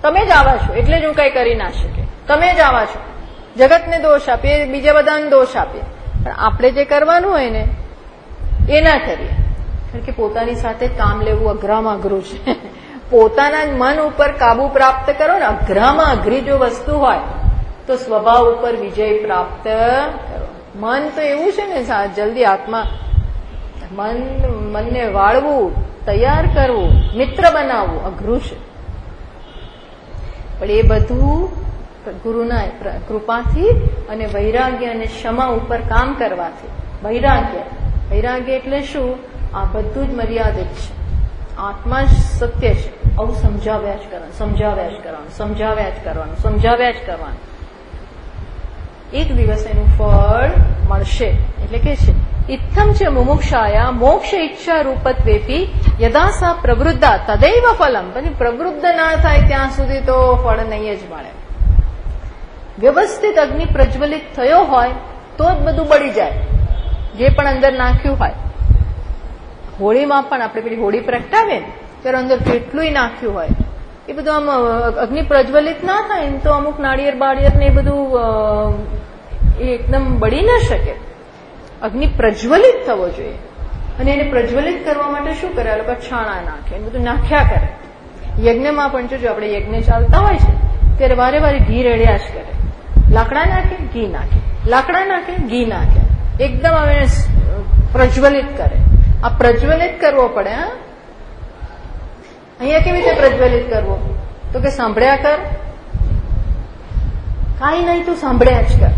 A: તમે જ આવા છો એટલે જ હું કઈ કરી ના શકે, તમે જ આવા છો, જગતને દોષ આપીએ, બીજા બધાને દોષ આપીએ. પણ આપણે જે કરવાનું હોય ને એ ના કરીએ. કારણ કે પોતાની સાથે કામ લેવું અઘરામાં અઘરું છે. પોતાના મન ઉપર કાબુ પ્રાપ્ત કરો ને, અઘરામાં અઘરી જો વસ્તુ હોય તો સ્વભાવ ઉપર વિજય પ્રાપ્ત કરો. મન તો એવું છે ને, જલ્દી આત્મા મનને વાળવું, તૈયાર કરવું, મિત્ર બનાવવું અઘરું છે. પણ એ બધું ગુરુના કૃપાથી અને વૈરાગ્ય અને ક્ષમા ઉપર કામ કરવાથી. વૈરાગ્ય એટલે શું? આ બધું જ મર્યાદિત છે, આત્મા જ સત્ય છે. આવું સમજાવ્યા જ કરવાનું. એક દિવસ એનું ફળ મળશે. એટલે કે છે ઇત્થમ છે મુમુક્ષાયા મોક્ષ ઈચ્છા રૂપત્વેપી યદા સા પ્રવૃદ્ધા તદૈવ ફલમ. પછી પ્રવૃદ્ધ ના થાય ત્યાં સુધી તો ફળ નહીં જ મળે. વ્યવસ્થિત અગ્નિ પ્રજ્વલિત થયો હોય તો જ બધું બળી જાય, જે પણ અંદર નાખ્યું હોય. હોળીમાં પણ આપણે પેલી હોળી પ્રગટાવીએ ને ત્યારે અંદર કેટલું નાખ્યું હોય એ બધું આમ અગ્નિ પ્રજ્વલિત ના થાય ને તો અમુક નાળિયેર બાળિયેર ને એ બધું એકદમ બળી ના શકે. અગ્નિ પ્રજ્વલિત થવો જોઈએ અને એને પ્રજ્વલિત કરવા માટે શું કરે? આ લોકો છાણા નાખે, એ બધું નાખ્યા કરે. યજ્ઞમાં પણ જો આપણે યજ્ઞ ચાલતા હોય છે ત્યારે વારે વારે ઘી રેડ્યા જ કરે. લાકડા નાખે, ઘી નાખે, લાકડા નાખે, ઘી નાખે, એકદમ હવે પ્રજ્વલિત કરે. આ પ્રજ્વલિત કરવો પડે. હા, અહીંયા કેવી રીતે પ્રજ્વલિત કરવો? તો કે સાંભળ્યા કર, કાંઈ નહીં તું સાંભળ્યા જ કર.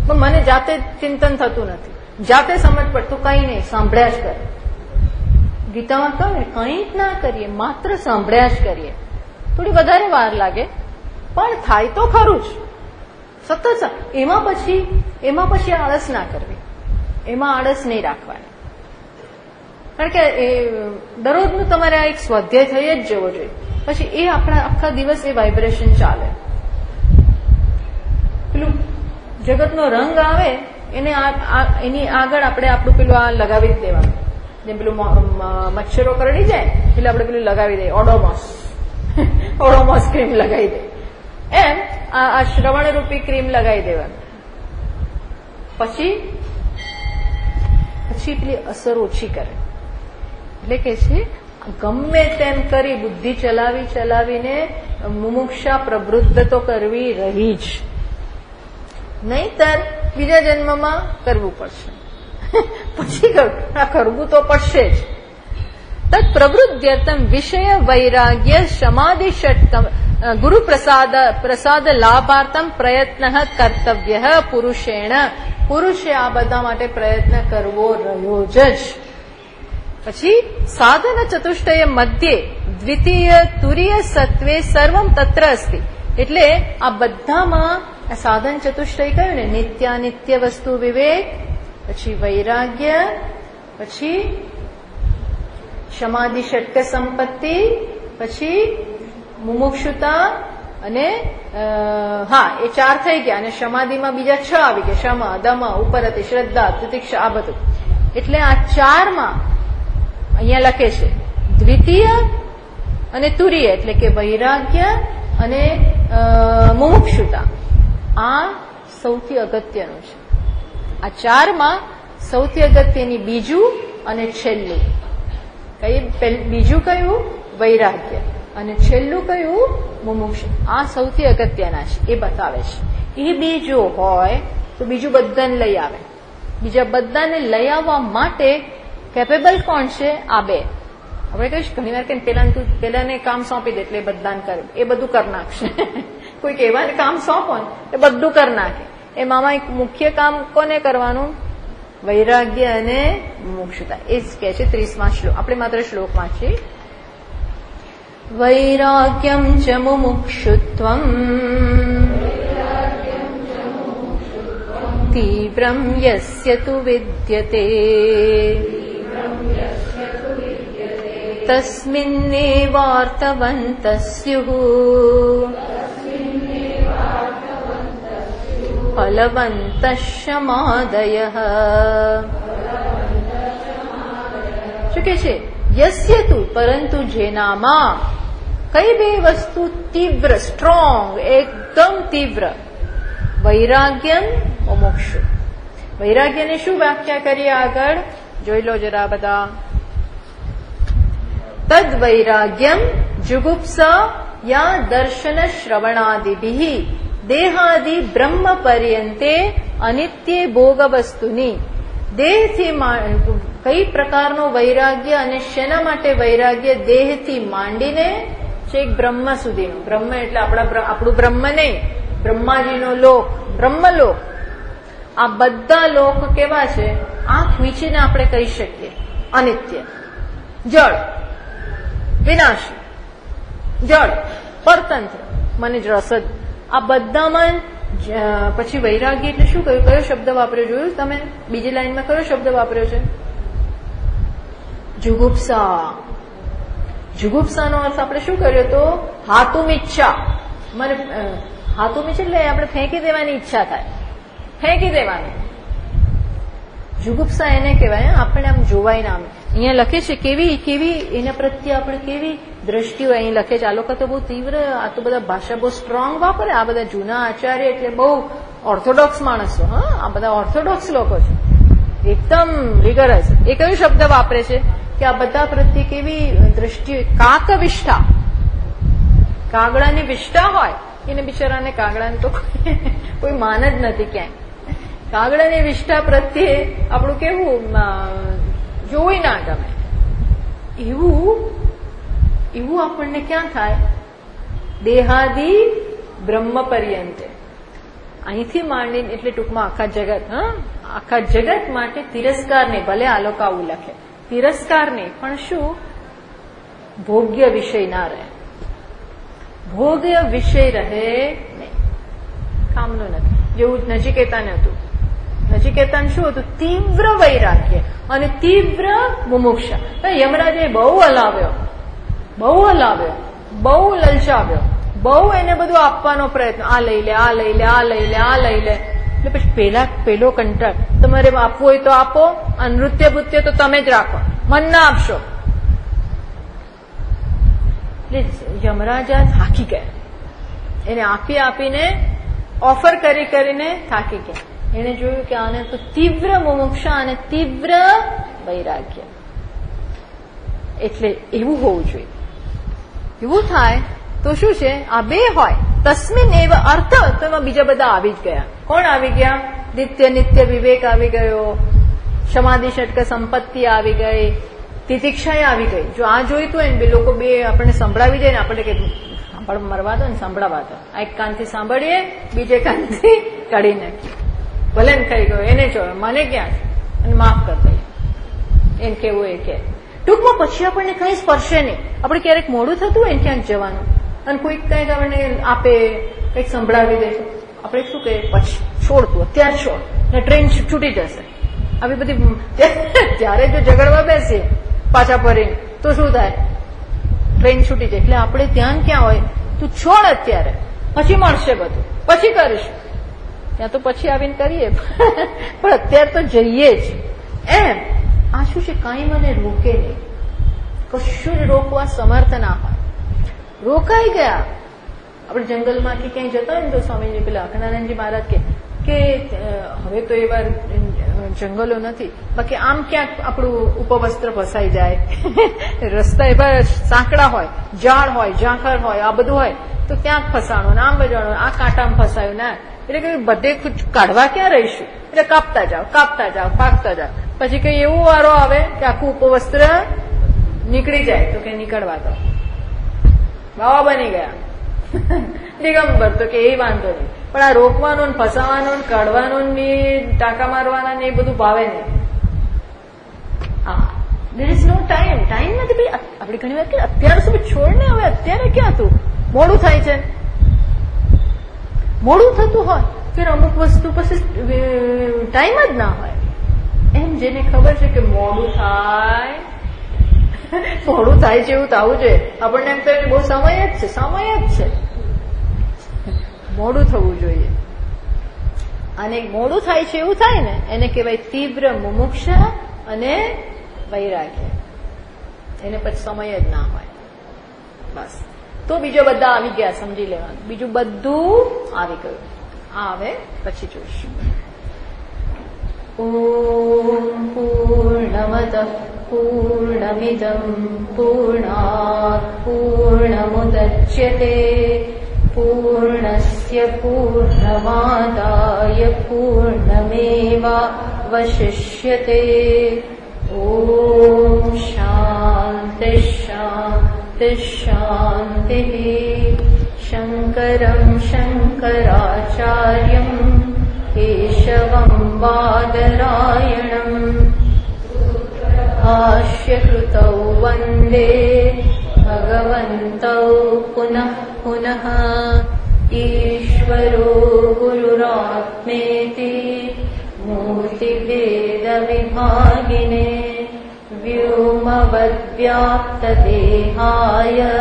A: પણ મને જાતે ચિંતન થતું નથી, જાતે સમજ પડતું કંઈ નહીં, સાંભળ્યા જ કર. ગીતામાં કહે કંઈ જ ના કરીએ, માત્ર સાંભળ્યા જ કરીએ. થોડી વધારે વાર લાગે પણ થાય તો ખરું જ. સતત એમાં પછી આળસ ના કરવી, એમાં આળસ નહીં રાખવાની. કારણ કે એ દરરોજનું તમારે આ એક સ્વાધ્યાય થઈ જ જવો જોઈએ. પછી એ આપણા આખા દિવસ એ વાઇબ્રેશન ચાલે. પેલું જગતનો રંગ આવે એને એની આગળ આપણે આપણું પેલું આ લગાવી જ દેવાનું. જેમ પેલું મચ્છરો કરડી જાય એટલે આપણે પેલું લગાવી દઈએ ઓડોમોસ ક્રીમ લગાવી દઈએ. એમ આ શ્રવણ રૂપી ક્રીમ લગાવી દેવાનું. પછી પેલી અસર ઓછી કરે. એટલે કે છે ગમે તેમ કરી બુદ્ધિ ચલાવીને મુમુક્ષા પ્રવૃત્ત તો કરવી રહી જ, નહીતર બીજા જન્મમાં કરવું પડશે. પછી કરવું તો પડશે જ. તત્ પ્રવૃત્ત્યર્થમ વિષય વૈરાગ્ય સમાધિ ષટ્કમ ગુરુ પ્રસાદ લાભાર્થમ પ્રયત્ન કર્તવ્ય પુરુષે આ બધા માટે પ્રયત્ન કરવો રહ્યો જ. પછી સાધન ચતુષ્ટય મધ્યે દ્વિતીય તુરીય સત્વે સર્વમ તત્ર અસ્તિ. એટલે આ બધામાં સાધન ચતુષ્ટય કહ્યું ને, નિત્યાનિત્ય વસ્તુ વિવેક, પછી વૈરાગ્ય, પછી સમાધિ ષટ્ક સંપત્તિ, પછી મુમુક્ષુતા અને એ 4 થઈ ગયા. અને સમાધિમાં બીજા 6 આવી ગયા, શમ, દમ, ઉપરતિ, શ્રદ્ધા, તિતિક્ષા, આ બધું. એટલે આ 4માં અહીંયા લખે છે દ્વિતીય અને તુરીય, એટલે કે વૈરાગ્ય અને મુમુક્ષુતા. આ સૌથી અગત્યનું છે. આ 4માં સૌથી અગત્યની બીજું અને છેલ્લું. બીજું કયું? વૈરાગ્ય. અને છેલ્લું કયું? મુમુક્ષુ. આ સૌથી અગત્યના છે, એ બતાવે છે. એ બે જો હોય તો બીજું બધાને લઈ આવે. બીજા બધાને લઈ આવવા માટે કેપેબલ કોણ છે? આ બે. આપણે કહીશું ઘણી વાર કે પેલાને કામ સોંપી દે એટલે બધાને કરે, એ બધું કરી નાખશે. કોઈ કહેવાને કામ સોંપો ને એ બધું કરી નાખે. એમાં એક મુખ્ય કામ કોને કરવાનું? વૈરાગ્ય અને મુમુક્ષુતા. એ જ કહે છે 30મા શ્લોક. આપણે માત્ર શ્લોક વાંચીએ. વૈરાગ્યમ ચ મુમુક્ષુત્વમ તીવ્રમ યસ્ય તુ વિદ્યતે તસ્મિન્નેવાર્તવन्तः સ્યુઃ ફલવन्तः શમાદયઃ. શું કે છે? યસ્ય તુ, પરંતુ જેનામાં કઈ બે વસ્તુ તીવ્ર, સ્ટ્રોંગ, એકદમ તીવ્ર, વૈરાગ્યમ મુમુક્ષુ. વૈરાગ્યને શું વ્યાખ્યા કરીએ આગળ જોઈ લો જરા બધા. તદ વૈરાગ્યમ જુગુપ્સા યા દર્શન શ્રવણાદિભિ દેહાદિ બ્રહ્મ પર્યંતે અનિત્ય ભોગ વસ્તુની. દેહથી કઈ પ્રકારનો વૈરાગ્ય અને શેના માટે વૈરાગ્ય? દેહથી માંડીને છેક બ્રહ્મ સુધીનું. બ્રહ્મ એટલે આપણું બ્રહ્મ નહીં, બ્રહ્માજીનો લોક, બ્રહ્મલોક. આ બધા લોક કેવા છે? આંખ વીંચીને આપણે કહી શકીએ અનિત્ય. જળ વિનાશી, જળ પરતંત્ર, મને જ રસ જ. આ બધામાં પછી વૈરાગ્ય એટલે શું કહ્યું? કયો શબ્દ વાપર્યો જોયું તમે? બીજી લાઈનમાં કયો શબ્દ વાપર્યો છે? જુગુપ્સા. જુગુપ્સાનો અર્થ આપણે શું કર્યો તો? હાતુમ ઈચ્છા. મને હાતુમ ઈચ્છા એટલે આપણે ફેંકી દેવાની ઈચ્છા થાય, ફેંકી દેવાની. જુગુપ્સા એને કહેવાય. આપણે આમ જોવાય ના આવે. અહીંયા લખે છે કેવી એના પ્રત્યે આપણે કેવી દ્રષ્ટિ હોય. અહીં લખે છે આ લોકો તો બહુ તીવ્ર, આ તો બધા ભાષા બહુ સ્ટ્રોંગ વાપરે. આ બધા જૂના આચાર્ય એટલે બહુ ઓર્થોડોક્સ માણસો. હા, આ બધા ઓર્થોડોક્સ લોકો છે, એકદમ રિગરસ. એ કયો શબ્દ વાપરે છે કે આ બધા પ્રત્યે કેવી દ્રષ્ટિ, કાકવિષ્ઠા, કાગડાની વિષ્ઠા હોય એને બિચારાને કાગડાને તો કોઈ માન જ નથી ક્યાંય. કાગડાની વિષ્ઠા પ્રત્યે આપણું કેવું જોવું ના ગમે. એવું આપણને ક્યાં થાય? દેહાદિ બ્રહ્મ પર્યંતે, અહીંથી માંડીને એટલે ટૂંકમાં આખા જગત, આખા જગત માટે તિરસ્કાર નહીં. ભલે આ લોકો આવું લખે, તિરસ્કાર નહીં, પણ શું? ભોગ્ય વિષય ના રહે, ભોગ્ય વિષય રહે નહીં, કામનું નથી. જેવું નચિકેતાને હતું. નચિકેતાને શું હતું? તીવ્ર વૈરાગ્ય અને તીવ્ર મુમુક્ષા. યમરાજે બહુ હલાવ્યો, બહુ લલચાવ્યો, બહુ એને બધું આપવાનો પ્રયત્ન, આ લઈ લે, આ લઈ લે, આ લઈ લે, આ લઈ લે. એટલે પછી પેલો કંટાળ, તમારે આપવું હોય તો આપો, નૃત્ય ભૃત્ય તો તમે જ રાખો, મન ના આપશો. એટલે યમરાજા થાકી ગયા, એને આપીને ઓફર કરીને થાકી ગયા. એને જોયું કે આને તો તીવ્ર મુમુક્ષા અને તીવ્ર વૈરાગ્ય, એટલે એવું હોવું જોઈએ. એવું થાય તો શું છે? આ બે હોય તસ્મિન એવ અર્થ, તો એમાં બીજા બધા આવી જ ગયા. કોણ આવી ગયા? નિત્ય વિવેક આવી ગયો, સમાધિ ષટક સંપત્તિ આવી ગઈ, તિતિક્ષા આવી ગઈ. જો આ જોઈતું હોય ને, લોકો બે આપણને સંભળાવી જાય ને, આપણને કે મરવા દો ને, સંભળાવા દો. આ એક કાનથી સાંભળીએ, બીજે કાનથી કાઢી નાખીએ. ભલે ને થઈ ગયો, એને જોયો, મને ક્યાં છે, અને માફ કરી દઈએ, એમ કેવું એ કે. ટૂંકમાં પછી આપણને કઈ સ્પર્શે નહીં. આપણે ક્યારેક મોડું થતું હોય ને ક્યાંક જવાનું, અને કોઈક કંઈક આપણને આપે, કંઈક સંભળાવી દે, આપણે શું કહીએ? પછી છોડતું, અત્યારે છોડ, ને ટ્રેન છૂટી જશે. આવી બધી ત્યારે જો ઝઘડવા બેસીએ પાછા ફરીને તો શું થાય? ટ્રેન છૂટી જાય. એટલે આપણે ધ્યાન ક્યાં હોય? તું છોડ અત્યારે, પછી મળશે બધું, પછી કરીશું. ત્યાં તો પછી આવીને કરીએ, પણ અત્યારે તો જઈએ જ એમ. આ શું છે? કઈ મને રોકે નહીં, કશું જ રોકવા સમર્થ ના હોય. રોકાઈ ગયા. આપણે જંગલમાં કે ક્યાંય જતા હોય ને તો સ્વામીજી પેલા અખંડાનંદજી મહારાજ કે હવે તો એવા જંગલો નથી, બાકી આમ ક્યાંક આપણું ઉપવસ્ત્ર ફસાઈ જાય, રસ્તા એવા સાંકડા હોય, ઝાડ હોય, ઝાંખર હોય, આ બધું હોય તો ક્યાંક ફસાણું, આમ બજાણું, આ કાંટામાં ફસાયું ના. એટલે કે બધે કાઢવા ક્યાં રહીશું? એટલે કાપતા જાઓ, પાકતા જાઓ. પછી કઈ એવું વારો આવે કે આખું ઉપવસ્ત્ર નીકળી જાય, તો કે નીકળવા દો. બાવા બની ગયા દિગંબર, તો કે એ વાંધો નહીં, પણ આ રોકવાનું ને ફસાવાનું ને કાઢવાનું ને ટાંકા મારવાના ને એ બધું ભાવે નહીં. દેર ઇઝ નો ટાઈમ નથી ભાઈ. આપણે ઘણી વાર કે અત્યારે શું છોડ ને, હવે અત્યારે ક્યાં હતું? મોડું થાય છે, મોડું થતું હોય, ફેર અમુક વસ્તુ પછી ટાઈમ જ ના હોય. એમ જેને ખબર છે કે મોડું થાય છે એવું થવું જોઈએ. આપણને એમ થાય કે બહુ સમય જ છે, મોડું થવું જોઈએ. અને મોડું થાય છે એવું થાય ને, એને કહેવાય તીવ્ર મુમુક્ષા અને વૈરાગ્ય. એને પછી સમય જ ના હોય. બસ, તો બીજો બધા આવી ગયા, સમજી લેવાનું. બીજું બધું આવી ગયું. આ હવે પછી જોઈશું. ઓમ પૂર્ણમદ પૂર્ણમિદં પૂર્ણાત પૂર્ણમુદચ્યતે પૂર્ણસ્ય પૂર્ણમાદાય પૂર્ણમેવાવશિષ્યતે. ઓમ શાંતિ શાંતિ શાંતિ. શંકરં શંકરાચાર્યં કેશવં બાદરાયણં ભાષ્યકૃતૌ વંદે ભગવन्तौ પુનઃ પુનઃ. ઈશ્વરો ગુરુરાત્મેતિ મૂર્તિભેદવિભાગિને વ્યોમવદ્વ્યાપ્તદેહાય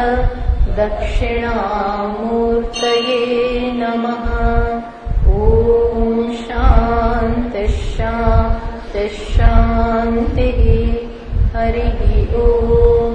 A: દક્ષિણામૂર્તયે નમઃ. ઓમ શાંતિ શાંતિ શાંતિ. હરિ ઓમ.